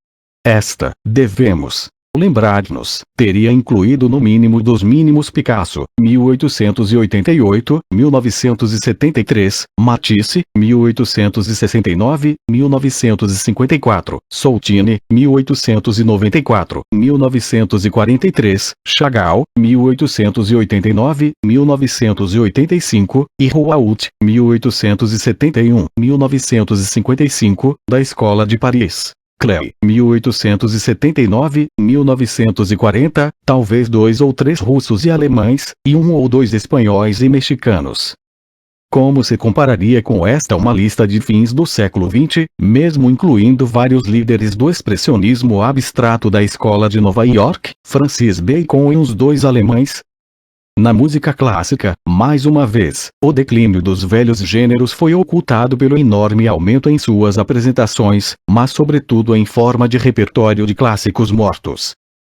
Esta, devemos lembrar-nos, teria incluído no mínimo dos mínimos Picasso, 1888, 1973, Matisse, 1869, 1954, Soutine, 1894, 1943, Chagall, 1889, 1985, e Rouault, 1871, 1955, da Escola de Paris. Klee, 1879, 1940, talvez 2 ou 3 russos e alemães, e 1 ou 2 espanhóis e mexicanos. Como se compararia com esta uma lista de fins do século XX, mesmo incluindo vários líderes do expressionismo abstrato da Escola de Nova York, Francis Bacon e uns 2 alemães? Na música clássica, mais uma vez, o declínio dos velhos gêneros foi ocultado pelo enorme aumento em suas apresentações, mas sobretudo em forma de repertório de clássicos mortos.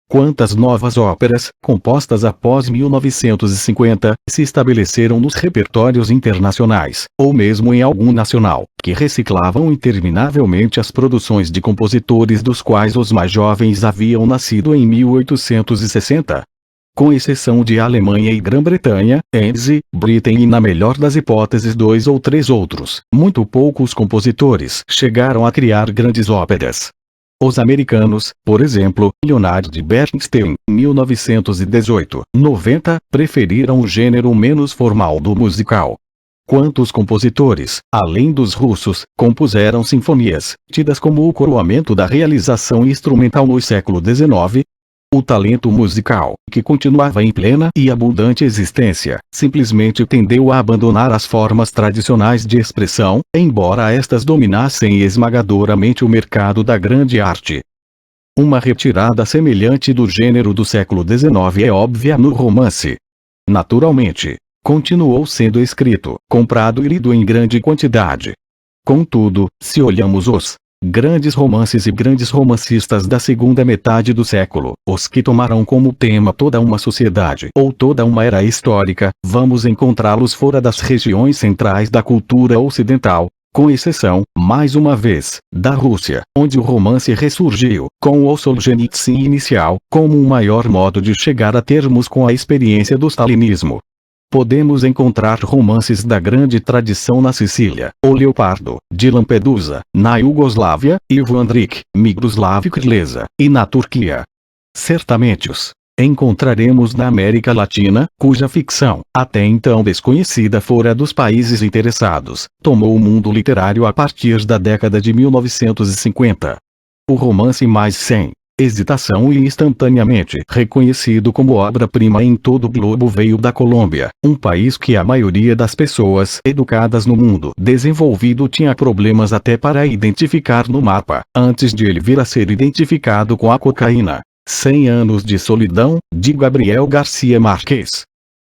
Quantas novas óperas, compostas após 1950, se estabeleceram nos repertórios internacionais, ou mesmo em algum nacional, que reciclavam interminavelmente as produções de compositores dos quais os mais jovens haviam nascido em 1860? Com exceção de Alemanha e Grã-Bretanha, Enzi, Britten e na melhor das hipóteses 2 ou 3 outros, muito poucos compositores chegaram a criar grandes óperas. Os americanos, por exemplo, Leonard Bernstein, 1918-90, preferiram o gênero menos formal do musical. Quantos compositores, além dos russos, compuseram sinfonias, tidas como o coroamento da realização instrumental no século XIX? O talento musical, que continuava em plena e abundante existência, simplesmente tendeu a abandonar as formas tradicionais de expressão, embora estas dominassem esmagadoramente o mercado da grande arte. Uma retirada semelhante do gênero do século XIX é óbvia no romance. Naturalmente, continuou sendo escrito, comprado e lido em grande quantidade. Contudo, se olhamos os Grandes romances e grandes romancistas da segunda metade do século, os que tomaram como tema toda uma sociedade ou toda uma era histórica, vamos encontrá-los fora das regiões centrais da cultura ocidental, com exceção, mais uma vez, da Rússia, onde o romance ressurgiu, com o Solzhenitsyn inicial, como um maior modo de chegar a termos com a experiência do stalinismo. Podemos encontrar romances da grande tradição na Sicília, O Leopardo, de Lampedusa, na Iugoslávia, Ivo Andrić, Miroslav Krleza, e na Turquia. Certamente os encontraremos na América Latina, cuja ficção, até então desconhecida fora dos países interessados, tomou o mundo literário a partir da década de 1950. O romance mais sem hesitação e instantaneamente reconhecido como obra-prima em todo o globo veio da Colômbia, um país que a maioria das pessoas educadas no mundo desenvolvido tinha problemas até para identificar no mapa, antes de ele vir a ser identificado com a cocaína. 100 anos de solidão, de Gabriel Garcia Marques.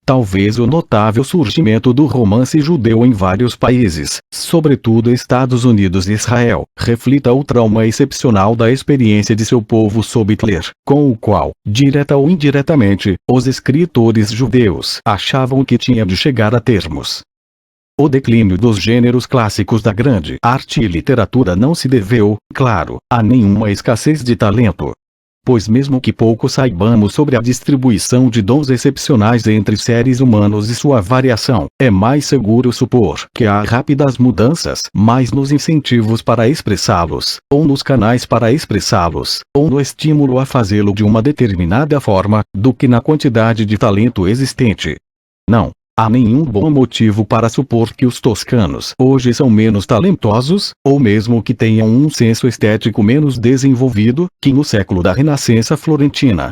Talvez o notável surgimento do romance judeu em vários países, sobretudo Estados Unidos e Israel, reflita o trauma excepcional da experiência de seu povo sob Hitler, com o qual, direta ou indiretamente, os escritores judeus achavam que tinha de chegar a termos. O declínio dos gêneros clássicos da grande arte e literatura não se deveu, claro, a nenhuma escassez de talento. Pois mesmo que pouco saibamos sobre a distribuição de dons excepcionais entre seres humanos e sua variação, é mais seguro supor que há rápidas mudanças, mais nos incentivos para expressá-los, ou nos canais para expressá-los, ou no estímulo a fazê-lo de uma determinada forma, do que na quantidade de talento existente. Não há nenhum bom motivo para supor que os toscanos hoje são menos talentosos, ou mesmo que tenham um senso estético menos desenvolvido, que no século da Renascença florentina.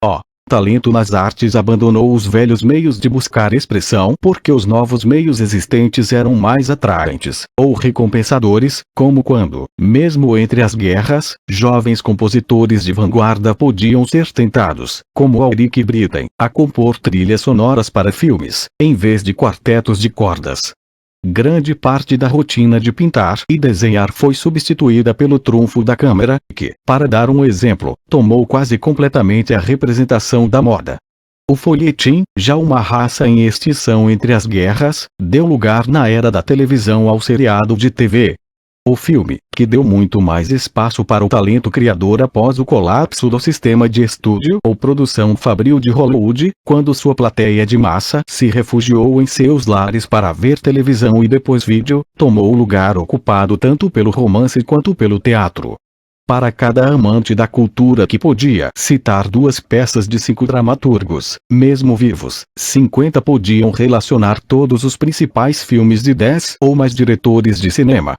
O talento nas artes abandonou os velhos meios de buscar expressão porque os novos meios existentes eram mais atraentes, ou recompensadores, como quando, mesmo entre as guerras, jovens compositores de vanguarda podiam ser tentados, como Auric Britten, a compor trilhas sonoras para filmes, em vez de quartetos de cordas. Grande parte da rotina de pintar e desenhar foi substituída pelo trunfo da câmera, que, para dar um exemplo, tomou quase completamente a representação da moda. O folhetim, já uma raça em extinção entre as guerras, deu lugar na era da televisão ao seriado de TV. O filme, que deu muito mais espaço para o talento criador após o colapso do sistema de estúdio ou produção fabril de Hollywood, quando sua plateia de massa se refugiou em seus lares para ver televisão e depois vídeo, tomou o lugar ocupado tanto pelo romance quanto pelo teatro. Para cada amante da cultura que podia citar 2 peças de 5 dramaturgos, mesmo vivos, 50 podiam relacionar todos os principais filmes de 10 ou mais diretores de cinema.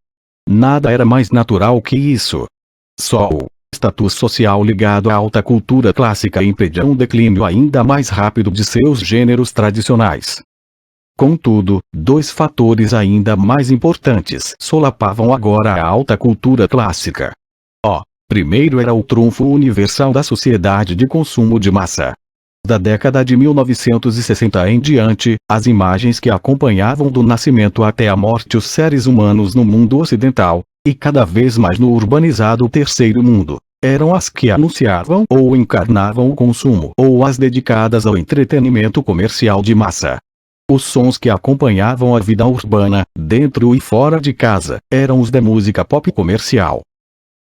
Nada era mais natural que isso. Só o status social ligado à alta cultura clássica impedia um declínio ainda mais rápido de seus gêneros tradicionais. Contudo, 2 fatores ainda mais importantes solapavam agora a alta cultura clássica. O primeiro era o trunfo universal da sociedade de consumo de massa. Da década de 1960 em diante, as imagens que acompanhavam do nascimento até a morte os seres humanos no mundo ocidental, e cada vez mais no urbanizado terceiro mundo, eram as que anunciavam ou encarnavam o consumo ou as dedicadas ao entretenimento comercial de massa. Os sons que acompanhavam a vida urbana, dentro e fora de casa, eram os da música pop comercial.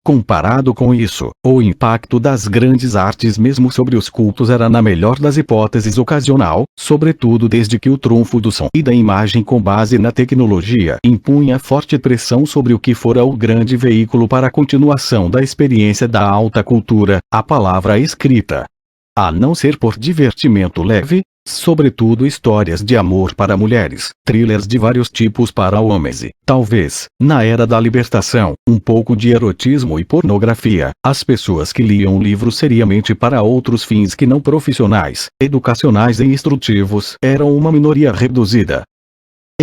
Comparado com isso, o impacto das grandes artes mesmo sobre os cultos era na melhor das hipóteses ocasional, sobretudo desde que o trunfo do som e da imagem com base na tecnologia impunha forte pressão sobre o que fora o grande veículo para a continuação da experiência da alta cultura, a palavra escrita. A não ser por divertimento leve, sobretudo histórias de amor para mulheres, thrillers de vários tipos para homens e, talvez, na era da libertação, um pouco de erotismo e pornografia, as pessoas que liam livros seriamente para outros fins que não profissionais, educacionais e instrutivos, eram uma minoria reduzida.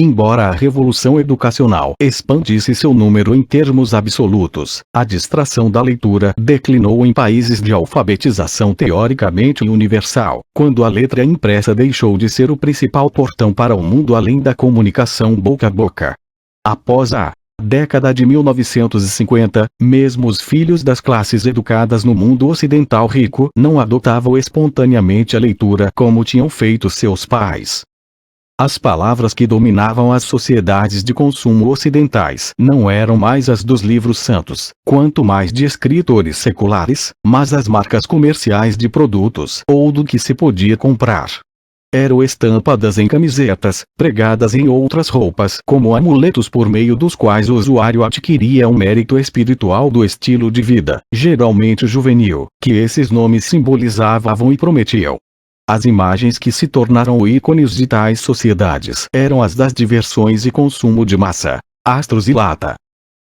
Embora a revolução educacional expandisse seu número em termos absolutos, a distração da leitura declinou em países de alfabetização teoricamente universal, quando a letra impressa deixou de ser o principal portão para o mundo além da comunicação boca a boca. Após a Década de 1950, mesmo os filhos das classes educadas no mundo ocidental rico não adotavam espontaneamente a leitura como tinham feito seus pais. As palavras que dominavam as sociedades de consumo ocidentais não eram mais as dos livros santos, quanto mais de escritores seculares, mas as marcas comerciais de produtos ou do que se podia comprar. Eram estampadas em camisetas, pregadas em outras roupas como amuletos por meio dos quais o usuário adquiria um mérito espiritual do estilo de vida, geralmente juvenil, que esses nomes simbolizavam e prometiam. As imagens que se tornaram ícones de tais sociedades eram as das diversões e consumo de massa, astros e lata.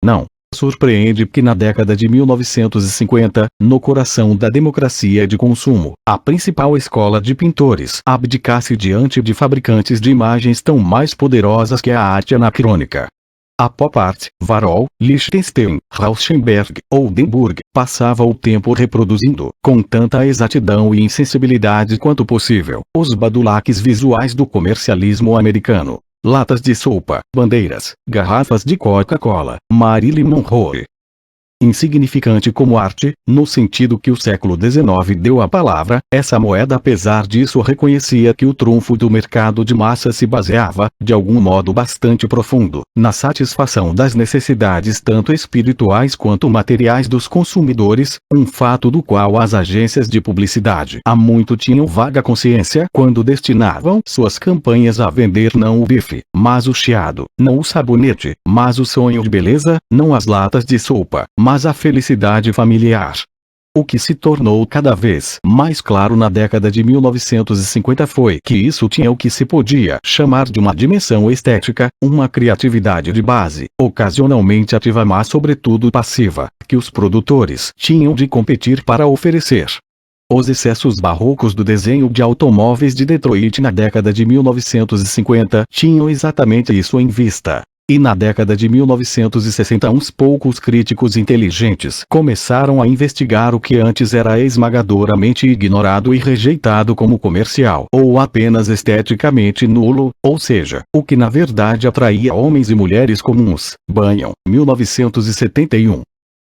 Não surpreende que na década de 1950, no coração da democracia de consumo, a principal escola de pintores abdicasse diante de fabricantes de imagens tão mais poderosas que a arte anacrônica. A pop art, Warhol, Lichtenstein, Rauschenberg, Oldenburg, passava o tempo reproduzindo, com tanta exatidão e insensibilidade quanto possível, os badulaques visuais do comercialismo americano. Latas de sopa, bandeiras, garrafas de Coca-Cola, Marilyn Monroe. Insignificante como arte, no sentido que o século XIX deu à palavra, essa moeda apesar disso reconhecia que o trunfo do mercado de massa se baseava, de algum modo bastante profundo, na satisfação das necessidades tanto espirituais quanto materiais dos consumidores, um fato do qual as agências de publicidade há muito tinham vaga consciência quando destinavam suas campanhas a vender não o bife, mas o chiado, não o sabonete, mas o sonho de beleza, não as latas de sopa, mas a felicidade familiar. O que se tornou cada vez mais claro na década de 1950 foi que isso tinha o que se podia chamar de uma dimensão estética, uma criatividade de base, ocasionalmente ativa mas sobretudo passiva, que os produtores tinham de competir para oferecer. Os excessos barrocos do desenho de automóveis de Detroit na década de 1950 tinham exatamente isso em vista. E na década de 1960 uns poucos críticos inteligentes começaram a investigar o que antes era esmagadoramente ignorado e rejeitado como comercial ou apenas esteticamente nulo, ou seja, o que na verdade atraía homens e mulheres comuns. Bunyan, 1971.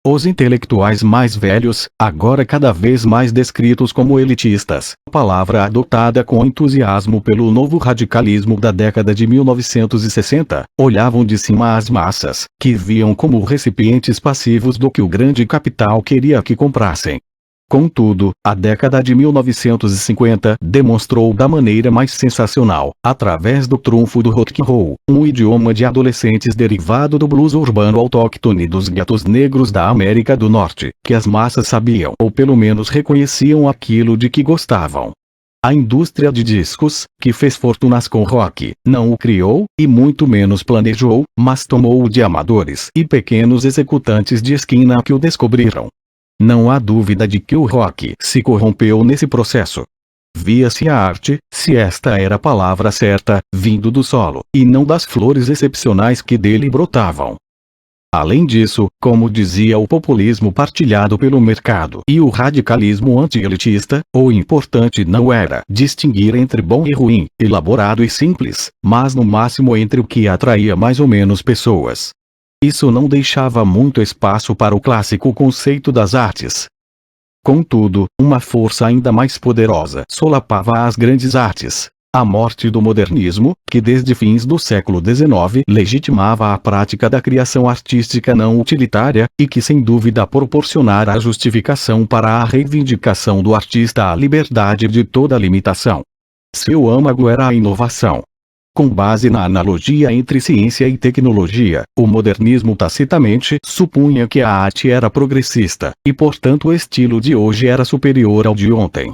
Os intelectuais mais velhos, agora cada vez mais descritos como elitistas, palavra adotada com entusiasmo pelo novo radicalismo da década de 1960, olhavam de cima as massas, que viam como recipientes passivos do que o grande capital queria que comprassem. Contudo, a década de 1950 demonstrou da maneira mais sensacional, através do trunfo do rock and roll, um idioma de adolescentes derivado do blues urbano autóctone dos guetos negros da América do Norte, que as massas sabiam ou pelo menos reconheciam aquilo de que gostavam. A indústria de discos, que fez fortunas com rock, não o criou, e muito menos planejou, mas tomou-o de amadores e pequenos executantes de esquina que o descobriram. Não há dúvida de que o rock se corrompeu nesse processo. Via-se a arte, se esta era a palavra certa, vindo do solo, e não das flores excepcionais que dele brotavam. Além disso, como dizia o populismo partilhado pelo mercado e o radicalismo anti-elitista, o importante não era distinguir entre bom e ruim, elaborado e simples, mas no máximo entre o que atraía mais ou menos pessoas. Isso não deixava muito espaço para o clássico conceito das artes. Contudo, uma força ainda mais poderosa solapava as grandes artes. A morte do modernismo, que desde fins do século XIX legitimava a prática da criação artística não utilitária, e que sem dúvida proporcionara a justificação para a reivindicação do artista à liberdade de toda limitação. Seu âmago era a inovação. Com base na analogia entre ciência e tecnologia, o modernismo tacitamente supunha que a arte era progressista, e portanto o estilo de hoje era superior ao de ontem.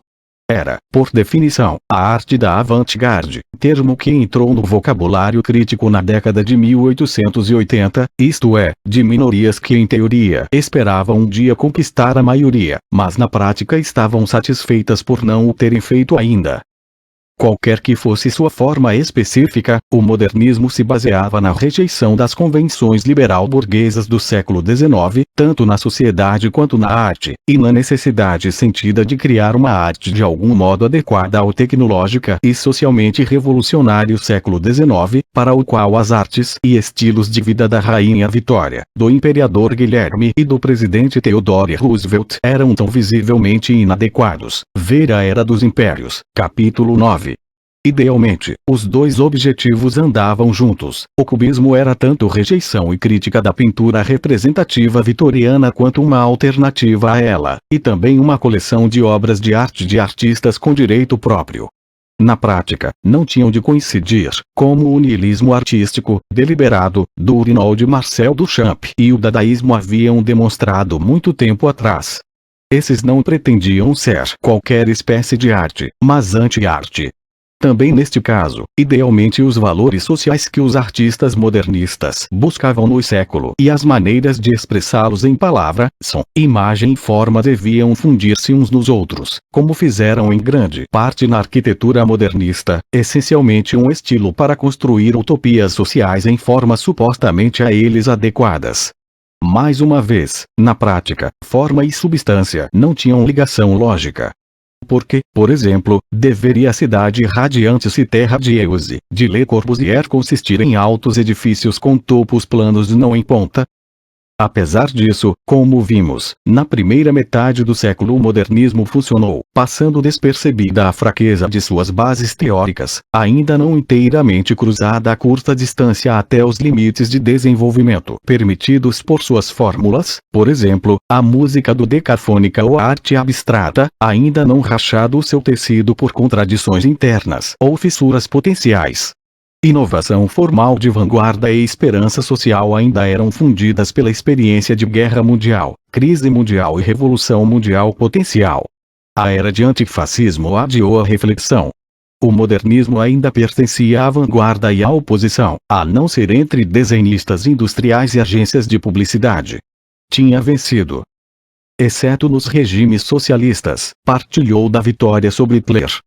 Era, por definição, a arte da avant-garde, termo que entrou no vocabulário crítico na década de 1880, isto é, de minorias que em teoria esperavam um dia conquistar a maioria, mas na prática estavam satisfeitas por não o terem feito ainda. Qualquer que fosse sua forma específica, o modernismo se baseava na rejeição das convenções liberal-burguesas do século XIX, tanto na sociedade quanto na arte, e na necessidade sentida de criar uma arte de algum modo adequada ao tecnológica e socialmente revolucionário século XIX, para o qual as artes e estilos de vida da Rainha Vitória, do Imperador Guilherme e do presidente Theodore Roosevelt eram tão visivelmente inadequados. Ver a Era dos Impérios, capítulo 9. Idealmente, os dois objetivos andavam juntos. O cubismo era tanto rejeição e crítica da pintura representativa vitoriana quanto uma alternativa a ela, e também uma coleção de obras de arte de artistas com direito próprio. Na prática, não tinham de coincidir, como o niilismo artístico, deliberado, do urinol de Marcel Duchamp e o dadaísmo haviam demonstrado muito tempo atrás. Esses não pretendiam ser qualquer espécie de arte, mas anti-arte. Também neste caso, idealmente os valores sociais que os artistas modernistas buscavam no século e as maneiras de expressá-los em palavra, som, imagem e forma deviam fundir-se uns nos outros, como fizeram em grande parte na arquitetura modernista, essencialmente um estilo para construir utopias sociais em formas supostamente a eles adequadas. Mais uma vez, na prática, forma e substância não tinham ligação lógica. Porque, por exemplo, deveria a cidade radiante-se terra de Euse, de Le Corbusier consistir em altos edifícios com topos planos não em ponta? Apesar disso, como vimos, na primeira metade do século o modernismo funcionou, passando despercebida a fraqueza de suas bases teóricas, ainda não inteiramente cruzada a curta distância até os limites de desenvolvimento permitidos por suas fórmulas, por exemplo, a música dodecafônica ou a arte abstrata, ainda não rachado o seu tecido por contradições internas ou fissuras potenciais. Inovação formal de vanguarda e esperança social ainda eram fundidas pela experiência de guerra mundial, crise mundial e revolução mundial potencial. A era de antifascismo adiou a reflexão. O modernismo ainda pertencia à vanguarda e à oposição, a não ser entre desenhistas industriais e agências de publicidade. Tinha vencido. Exceto nos regimes socialistas, partilhou da vitória sobre Hitler.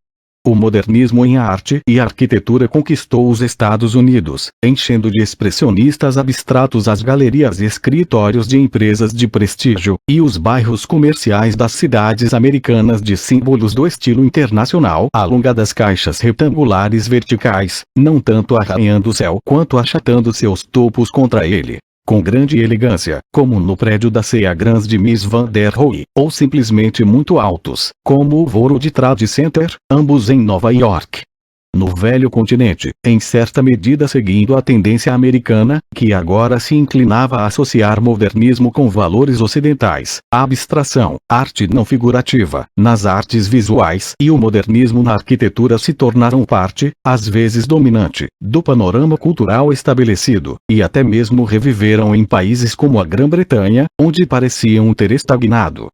O modernismo em arte e arquitetura conquistou os Estados Unidos, enchendo de expressionistas abstratos as galerias e escritórios de empresas de prestígio, e os bairros comerciais das cidades americanas de símbolos do estilo internacional, alongadas caixas retangulares verticais, não tanto arranhando o céu quanto achatando seus topos contra ele. Com grande elegância, como no prédio da Seagrams de Miss Van der Rohe, ou simplesmente muito altos, como o World Trade Center, ambos em Nova York. No velho continente, em certa medida seguindo a tendência americana, que agora se inclinava a associar modernismo com valores ocidentais, a abstração, arte não figurativa, nas artes visuais e o modernismo na arquitetura se tornaram parte, às vezes dominante, do panorama cultural estabelecido, e até mesmo reviveram em países como a Grã-Bretanha, onde pareciam ter estagnado.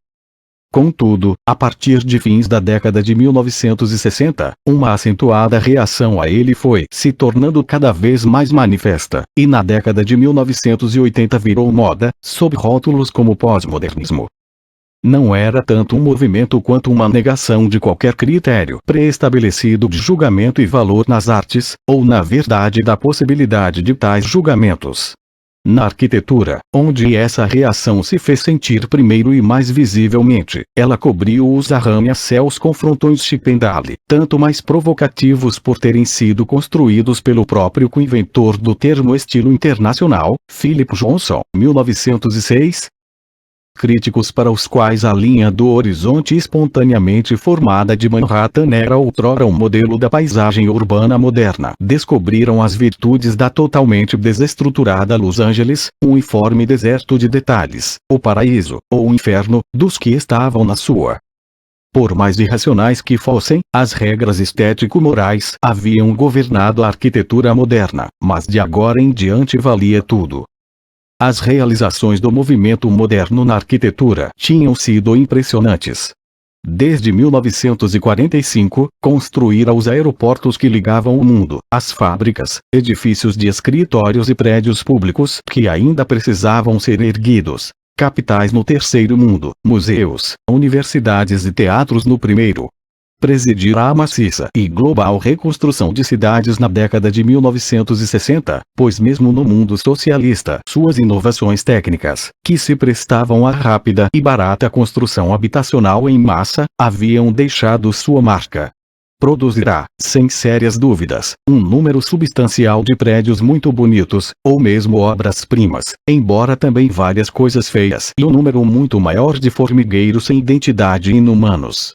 Contudo, a partir de fins da década de 1960, uma acentuada reação a ele foi se tornando cada vez mais manifesta, e na década de 1980 virou moda, sob rótulos como pós-modernismo. Não era tanto um movimento quanto uma negação de qualquer critério pré-estabelecido de julgamento e valor nas artes, ou na verdade da possibilidade de tais julgamentos. Na arquitetura, onde essa reação se fez sentir primeiro e mais visivelmente, ela cobriu os arranha-céus com frontões Chippendale, tanto mais provocativos por terem sido construídos pelo próprio coinventor do termo estilo internacional, Philip Johnson, 1906. Críticos para os quais a linha do horizonte espontaneamente formada de Manhattan era outrora um modelo da paisagem urbana moderna, descobriram as virtudes da totalmente desestruturada Los Angeles, um informe deserto de detalhes, o paraíso, ou o inferno, dos que estavam na sua. Por mais irracionais que fossem, as regras estético-morais haviam governado a arquitetura moderna, mas de agora em diante valia tudo. As realizações do movimento moderno na arquitetura tinham sido impressionantes. Desde 1945, construíra os aeroportos que ligavam o mundo, as fábricas, edifícios de escritórios e prédios públicos que ainda precisavam ser erguidos, capitais no terceiro mundo, museus, universidades e teatros no primeiro. presidirá a maciça e global reconstrução de cidades na década de 1960, pois mesmo no mundo socialista, suas inovações técnicas, que se prestavam à rápida e barata construção habitacional em massa, haviam deixado sua marca. Produzirá, sem sérias dúvidas, um número substancial de prédios muito bonitos, ou mesmo obras-primas, embora também várias coisas feias e um número muito maior de formigueiros sem identidade inumanos.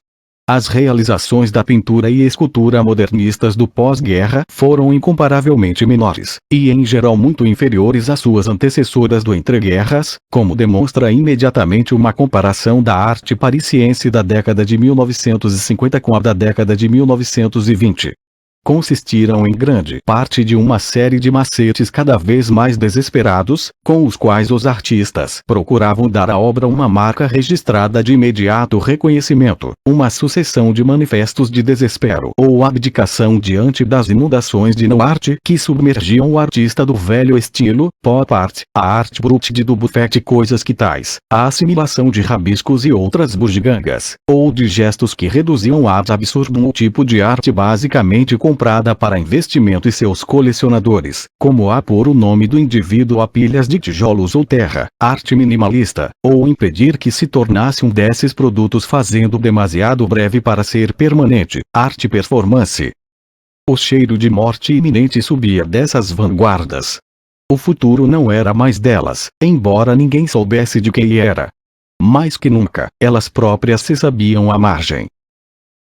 As realizações da pintura e escultura modernistas do pós-guerra foram incomparavelmente menores, e em geral muito inferiores às suas antecessoras do entreguerras, como demonstra imediatamente uma comparação da arte parisiense da década de 1950 com a da década de 1920. Consistiram em grande parte de uma série de macetes cada vez mais desesperados, com os quais os artistas procuravam dar à obra uma marca registrada de imediato reconhecimento, uma sucessão de manifestos de desespero ou abdicação diante das inundações de não-arte que submergiam o artista do velho estilo, pop art, a arte brute de Dubuffet e coisas que tais, a assimilação de rabiscos e outras bugigangas, ou de gestos que reduziam ad absurdum o tipo de arte basicamente comprada para investimento e seus colecionadores, como a pôr o nome do indivíduo a pilhas de tijolos ou terra, arte minimalista, ou impedir que se tornasse um desses produtos fazendo demasiado breve para ser permanente, arte performance. O cheiro de morte iminente subia dessas vanguardas. O futuro não era mais delas, embora ninguém soubesse de quem era. Mais que nunca, elas próprias se sabiam à margem.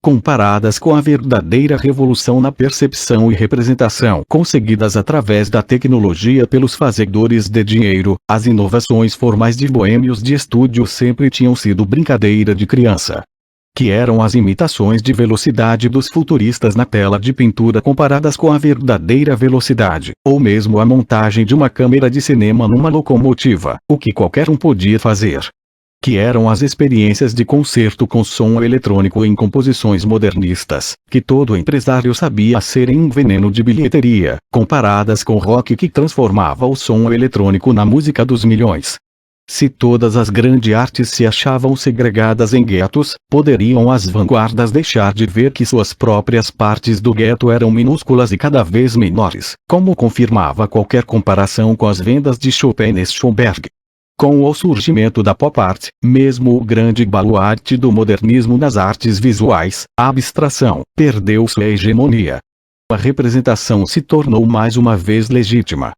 Comparadas com a verdadeira revolução na percepção e representação conseguidas através da tecnologia pelos fazedores de dinheiro, as inovações formais de boêmios de estúdio sempre tinham sido brincadeira de criança. Que eram as imitações de velocidade dos futuristas na tela de pintura comparadas com a verdadeira velocidade, ou mesmo a montagem de uma câmera de cinema numa locomotiva, o que qualquer um podia fazer. Que eram as experiências de concerto com som eletrônico em composições modernistas, que todo empresário sabia serem um veneno de bilheteria, comparadas com o rock que transformava o som eletrônico na música dos milhões. Se todas as grandes artes se achavam segregadas em guetos, poderiam as vanguardas deixar de ver que suas próprias partes do gueto eram minúsculas e cada vez menores, como confirmava qualquer comparação com as vendas de Chopin e Schoenberg. Com o surgimento da pop art, mesmo o grande baluarte do modernismo nas artes visuais, a abstração, perdeu sua hegemonia. A representação se tornou mais uma vez legítima.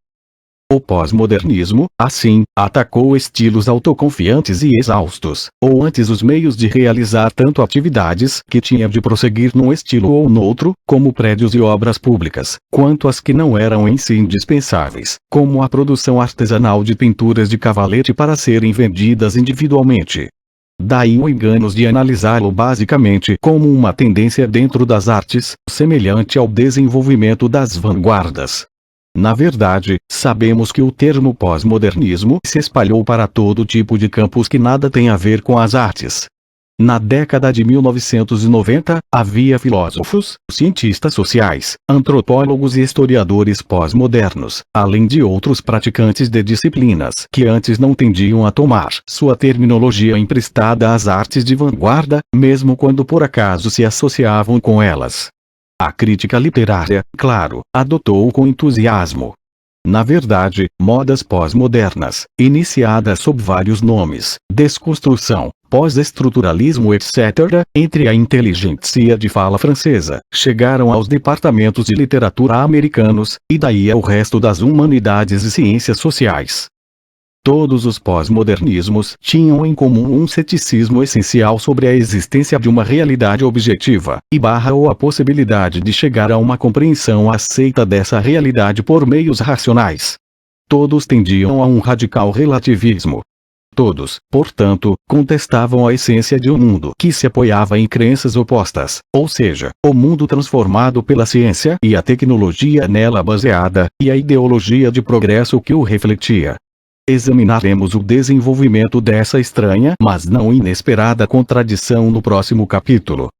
O pós-modernismo, assim, atacou estilos autoconfiantes e exaustos, ou antes os meios de realizar tanto atividades que tinha de prosseguir num estilo ou noutro, como prédios e obras públicas, quanto as que não eram em si indispensáveis, como a produção artesanal de pinturas de cavalete para serem vendidas individualmente. Daí o engano de analisá-lo basicamente como uma tendência dentro das artes, semelhante ao desenvolvimento das vanguardas. Na verdade, sabemos que o termo pós-modernismo se espalhou para todo tipo de campos que nada tem a ver com as artes. Na década de 1990, havia filósofos, cientistas sociais, antropólogos e historiadores pós-modernos, além de outros praticantes de disciplinas que antes não tendiam a tomar sua terminologia emprestada às artes de vanguarda, mesmo quando por acaso se associavam com elas. A crítica literária, claro, adotou com entusiasmo. Na verdade, modas pós-modernas, iniciadas sob vários nomes, desconstrução, pós-estruturalismo etc., entre a inteligentsia de fala francesa, chegaram aos departamentos de literatura americanos, e daí ao resto das humanidades e ciências sociais. Todos os pós-modernismos tinham em comum um ceticismo essencial sobre a existência de uma realidade objetiva, ou a possibilidade de chegar a uma compreensão aceita dessa realidade por meios racionais. Todos tendiam a um radical relativismo. Todos, portanto, contestavam a essência de um mundo que se apoiava em crenças opostas, ou seja, o mundo transformado pela ciência e a tecnologia nela baseada, e a ideologia de progresso que o refletia. Examinaremos o desenvolvimento dessa estranha mas não inesperada contradição no próximo capítulo.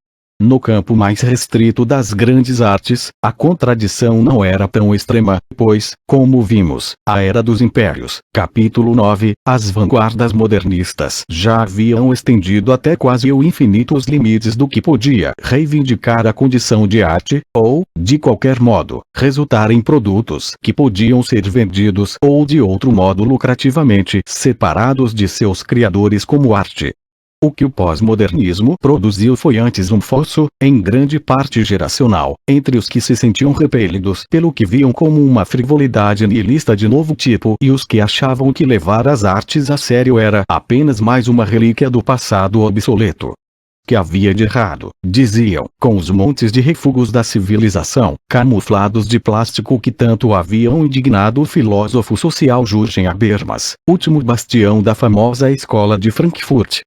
No campo mais restrito das grandes artes, a contradição não era tão extrema, pois, como vimos, a Era dos Impérios, capítulo 9, as vanguardas modernistas já haviam estendido até quase o infinito os limites do que podia reivindicar a condição de arte, ou, de qualquer modo, resultar em produtos que podiam ser vendidos ou de outro modo lucrativamente separados de seus criadores como arte. O que o pós-modernismo produziu foi antes um fosso, em grande parte geracional, entre os que se sentiam repelidos pelo que viam como uma frivolidade nihilista de novo tipo e os que achavam que levar as artes a sério era apenas mais uma relíquia do passado obsoleto. Que havia de errado, diziam, com os montes de refugos da civilização, camuflados de plástico que tanto haviam indignado o filósofo social Jürgen Habermas, último bastião da famosa escola de Frankfurt.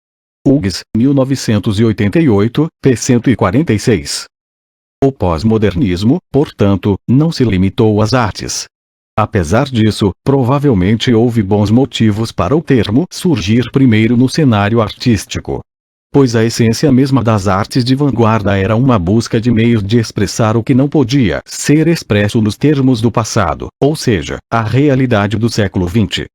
Hughes, 1988, p. 146. O pós-modernismo, portanto, não se limitou às artes. Apesar disso, provavelmente houve bons motivos para o termo surgir primeiro no cenário artístico. Pois a essência mesma das artes de vanguarda era uma busca de meios de expressar o que não podia ser expresso nos termos do passado, ou seja, a realidade do século XX.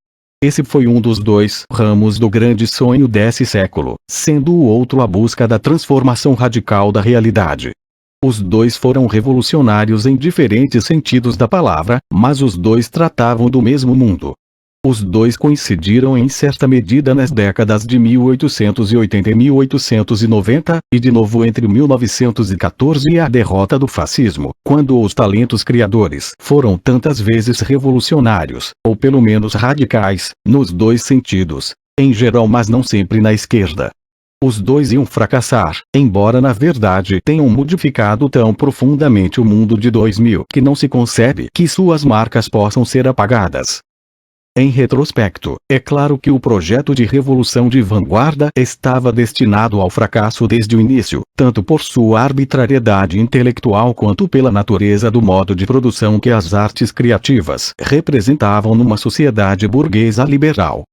Esse foi um dos dois ramos do grande sonho desse século, sendo o outro a busca da transformação radical da realidade. Os dois foram revolucionários em diferentes sentidos da palavra, mas os dois tratavam do mesmo mundo. Os dois coincidiram em certa medida nas décadas de 1880 e 1890, e de novo entre 1914 e a derrota do fascismo, quando os talentos criadores foram tantas vezes revolucionários, ou pelo menos radicais, nos dois sentidos, em geral mas não sempre na esquerda. Os dois iam fracassar, embora na verdade tenham modificado tão profundamente o mundo de 2000 que não se concebe que suas marcas possam ser apagadas. Em retrospecto, é claro que o projeto de revolução de vanguarda estava destinado ao fracasso desde o início, tanto por sua arbitrariedade intelectual quanto pela natureza do modo de produção que as artes criativas representavam numa sociedade burguesa liberal.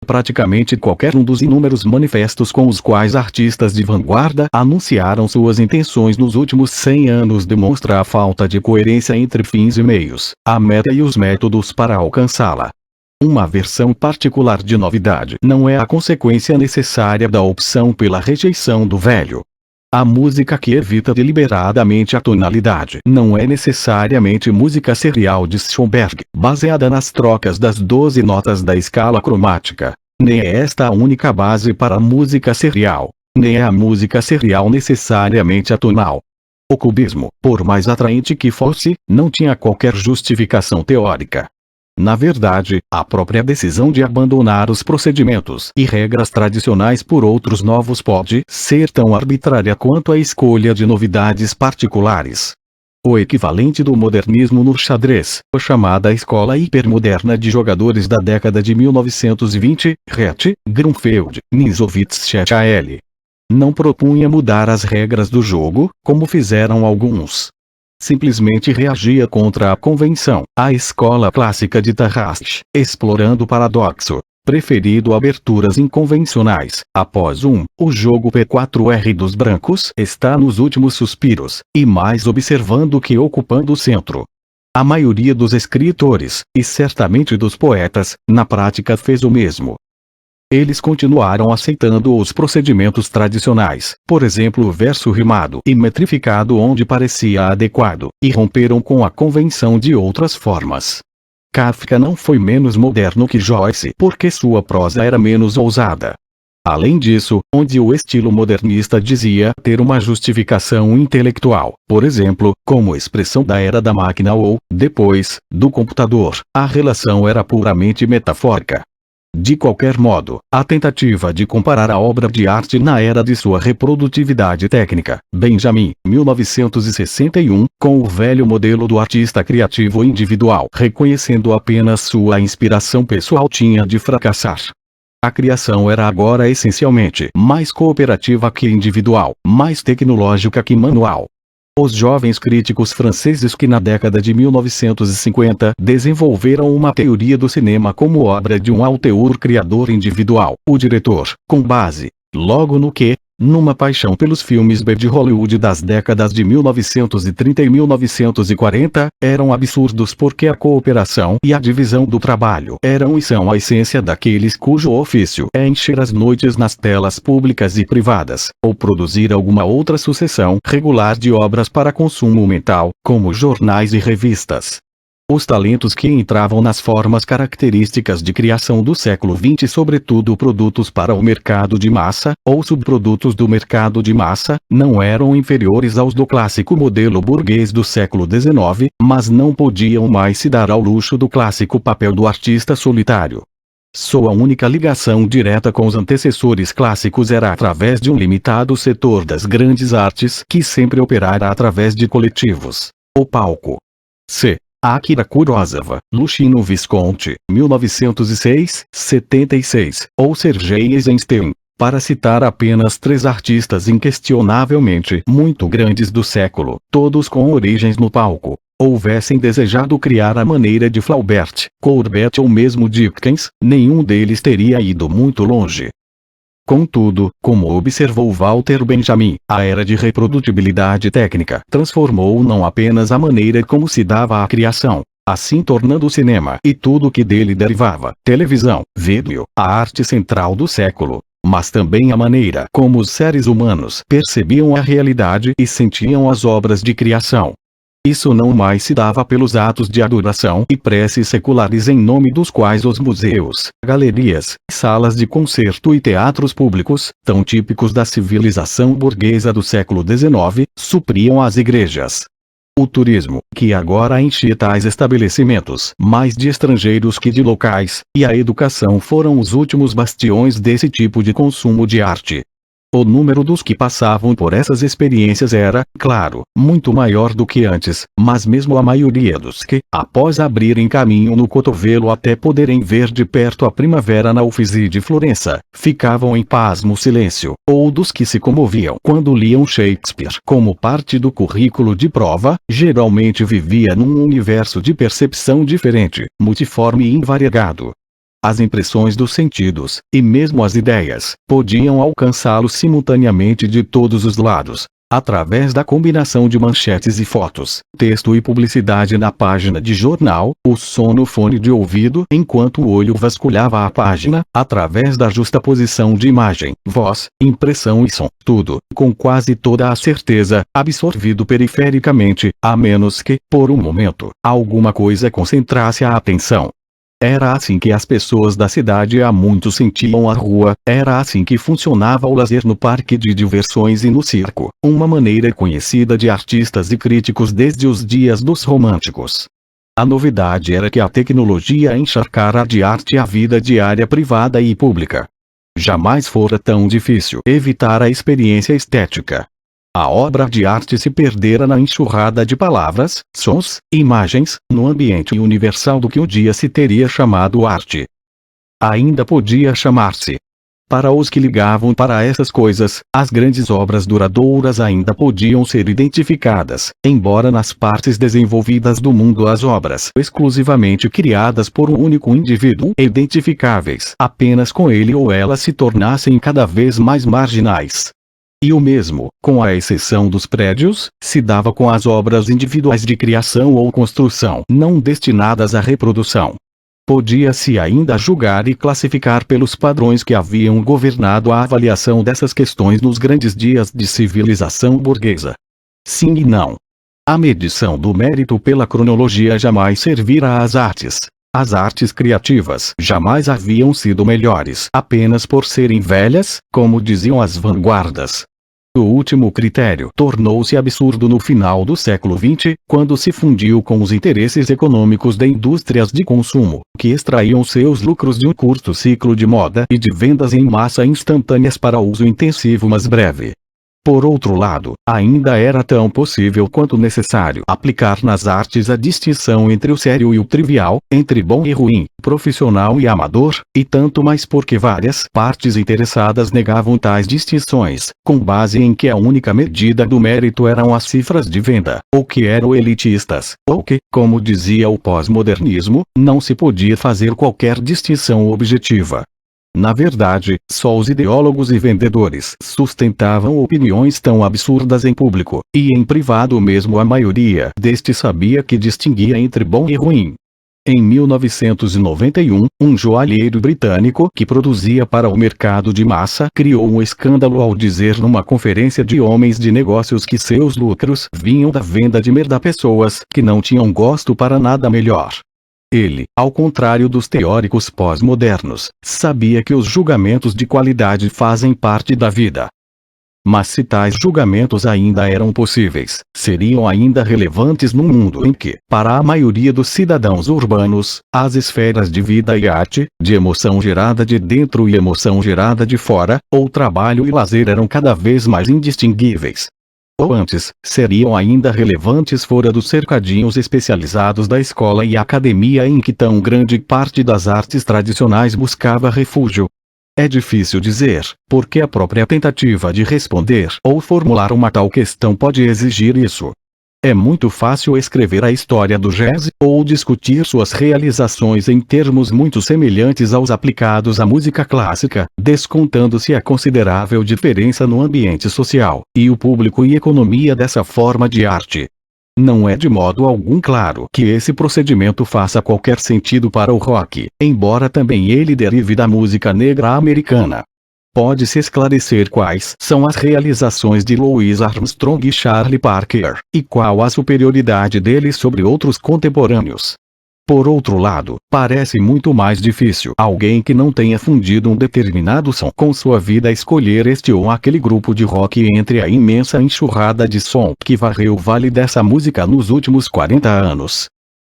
Praticamente qualquer um dos inúmeros manifestos com os quais artistas de vanguarda anunciaram suas intenções nos últimos 100 anos demonstra a falta de coerência entre fins e meios, a meta e os métodos para alcançá-la. Uma versão particular de novidade não é a consequência necessária da opção pela rejeição do velho. A música que evita deliberadamente a tonalidade não é necessariamente música serial de Schoenberg, baseada nas trocas das 12 notas da escala cromática. Nem é esta a única base para a música serial. Nem é a música serial necessariamente atonal. O cubismo, por mais atraente que fosse, não tinha qualquer justificação teórica. Na verdade, a própria decisão de abandonar os procedimentos e regras tradicionais por outros novos pode ser tão arbitrária quanto a escolha de novidades particulares. O equivalente do modernismo no xadrez, a chamada escola hipermoderna de jogadores da década de 1920, Rett, Grunfeld, Nisovitz Chetl. Não propunha mudar as regras do jogo, como fizeram alguns. Simplesmente reagia contra a convenção, a escola clássica de Tarrasque, explorando o paradoxo, preferido aberturas inconvencionais. Após o jogo P4R dos brancos está nos últimos suspiros, e mais observando que ocupando o centro. A maioria dos escritores, e certamente dos poetas, na prática fez o mesmo. Eles continuaram aceitando os procedimentos tradicionais, por exemplo o verso rimado e metrificado onde parecia adequado, e romperam com a convenção de outras formas. Kafka não foi menos moderno que Joyce porque sua prosa era menos ousada. Além disso, onde o estilo modernista dizia ter uma justificação intelectual, por exemplo, como expressão da era da máquina ou, depois, do computador, a relação era puramente metafórica. De qualquer modo, a tentativa de comparar a obra de arte na era de sua reprodutividade técnica, Benjamin, 1961, com o velho modelo do artista criativo individual, reconhecendo apenas sua inspiração pessoal tinha de fracassar. A criação era agora essencialmente mais cooperativa que individual, mais tecnológica que manual. Os jovens críticos franceses que na década de 1950 desenvolveram uma teoria do cinema como obra de um auteur criador individual, o diretor, com base, logo no que, numa paixão pelos filmes B de Hollywood das décadas de 1930 e 1940, eram absurdos porque a cooperação e a divisão do trabalho eram e são a essência daqueles cujo ofício é encher as noites nas telas públicas e privadas, ou produzir alguma outra sucessão regular de obras para consumo mental, como jornais e revistas. Os talentos que entravam nas formas características de criação do século XX, sobretudo produtos para o mercado de massa, ou subprodutos do mercado de massa, não eram inferiores aos do clássico modelo burguês do século XIX, mas não podiam mais se dar ao luxo do clássico papel do artista solitário. Sua única ligação direta com os antecessores clássicos era através de um limitado setor das grandes artes que sempre operara através de coletivos. O palco. C. Akira Kurosawa, Luchino Visconti, 1906, 76, ou Sergei Eisenstein, para citar apenas três artistas inquestionavelmente muito grandes do século, todos com origens no palco, houvessem desejado criar a maneira de Flaubert, Courbet ou mesmo Dickens, nenhum deles teria ido muito longe. Contudo, como observou Walter Benjamin, a era de reprodutibilidade técnica transformou não apenas a maneira como se dava a criação, assim tornando o cinema e tudo o que dele derivava, televisão, vídeo, a arte central do século, mas também a maneira como os seres humanos percebiam a realidade e sentiam as obras de criação. Isso não mais se dava pelos atos de adoração e preces seculares em nome dos quais os museus, galerias, salas de concerto e teatros públicos, tão típicos da civilização burguesa do século XIX, supriam as igrejas. O turismo, que agora enchia tais estabelecimentos, mais de estrangeiros que de locais, e a educação foram os últimos bastiões desse tipo de consumo de arte. O número dos que passavam por essas experiências era, claro, muito maior do que antes, mas mesmo a maioria dos que, após abrirem caminho no cotovelo até poderem ver de perto a primavera na Uffizi de Florença, ficavam em pasmo silêncio, ou dos que se comoviam quando liam Shakespeare como parte do currículo de prova, geralmente vivia num universo de percepção diferente, multiforme e invariegado. As impressões dos sentidos, e mesmo as ideias, podiam alcançá-lo simultaneamente de todos os lados, através da combinação de manchetes e fotos, texto e publicidade na página de jornal, o som no fone de ouvido enquanto o olho vasculhava a página, através da justaposição de imagem, voz, impressão e som, tudo, com quase toda a certeza, absorvido perifericamente, a menos que, por um momento, alguma coisa concentrasse a atenção. Era assim que as pessoas da cidade há muito sentiam a rua, era assim que funcionava o lazer no parque de diversões e no circo, uma maneira conhecida de artistas e críticos desde os dias dos românticos. A novidade era que a tecnologia encharcara de arte a vida diária privada e pública. Jamais fora tão difícil evitar a experiência estética. A obra de arte se perdera na enxurrada de palavras, sons, imagens, no ambiente universal do que um dia se teria chamado arte. Ainda podia chamar-se. Para os que ligavam para essas coisas, as grandes obras duradouras ainda podiam ser identificadas, embora nas partes desenvolvidas do mundo as obras exclusivamente criadas por um único indivíduo identificáveis apenas com ele ou ela se tornassem cada vez mais marginais. E o mesmo, com a exceção dos prédios, se dava com as obras individuais de criação ou construção não destinadas à reprodução. Podia-se ainda julgar e classificar pelos padrões que haviam governado a avaliação dessas questões nos grandes dias de civilização burguesa. Sim e não. A medição do mérito pela cronologia jamais servira às artes. As artes criativas jamais haviam sido melhores apenas por serem velhas, como diziam as vanguardas. O último critério tornou-se absurdo no final do século XX, quando se fundiu com os interesses econômicos de indústrias de consumo, que extraíam seus lucros de um curto ciclo de moda e de vendas em massa instantâneas para uso intensivo mas breve. Por outro lado, ainda era tão possível quanto necessário aplicar nas artes a distinção entre o sério e o trivial, entre bom e ruim, profissional e amador, e tanto mais porque várias partes interessadas negavam tais distinções, com base em que a única medida do mérito eram as cifras de venda, ou que eram elitistas, ou que, como dizia o pós-modernismo, não se podia fazer qualquer distinção objetiva. Na verdade, só os ideólogos e vendedores sustentavam opiniões tão absurdas em público, e em privado mesmo a maioria destes sabia que distinguia entre bom e ruim. Em 1991, um joalheiro britânico que produzia para o mercado de massa criou um escândalo ao dizer numa conferência de homens de negócios que seus lucros vinham da venda de merda a pessoas que não tinham gosto para nada melhor. Ele, ao contrário dos teóricos pós-modernos, sabia que os julgamentos de qualidade fazem parte da vida. Mas se tais julgamentos ainda eram possíveis, seriam ainda relevantes num mundo em que, para a maioria dos cidadãos urbanos, as esferas de vida e arte, de emoção gerada de dentro e emoção gerada de fora, ou trabalho e lazer eram cada vez mais indistinguíveis. Ou antes, seriam ainda relevantes fora dos cercadinhos especializados da escola e academia em que tão grande parte das artes tradicionais buscava refúgio. É difícil dizer, porque a própria tentativa de responder ou formular uma tal questão pode exigir isso. É muito fácil escrever a história do jazz, ou discutir suas realizações em termos muito semelhantes aos aplicados à música clássica, descontando-se a considerável diferença no ambiente social, e o público e economia dessa forma de arte. Não é de modo algum claro que esse procedimento faça qualquer sentido para o rock, embora também ele derive da música negra americana. Pode-se esclarecer quais são as realizações de Louis Armstrong e Charlie Parker, e qual a superioridade deles sobre outros contemporâneos. Por outro lado, parece muito mais difícil alguém que não tenha fundido um determinado som com sua vida escolher este ou aquele grupo de rock entre a imensa enxurrada de som que varreu o vale dessa música nos últimos 40 anos.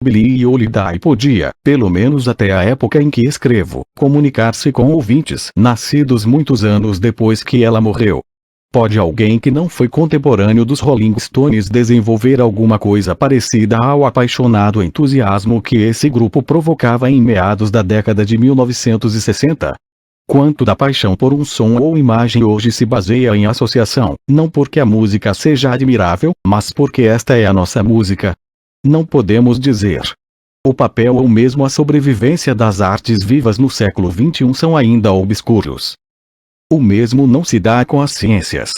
Billie Holiday podia, pelo menos até a época em que escrevo, comunicar-se com ouvintes nascidos muitos anos depois que ela morreu. Pode alguém que não foi contemporâneo dos Rolling Stones desenvolver alguma coisa parecida ao apaixonado entusiasmo que esse grupo provocava em meados da década de 1960? Quanto da paixão por um som ou imagem hoje se baseia em associação, não porque a música seja admirável, mas porque esta é a nossa música? Não podemos dizer. O papel ou mesmo a sobrevivência das artes vivas no século XXI são ainda obscuros. O mesmo não se dá com as ciências.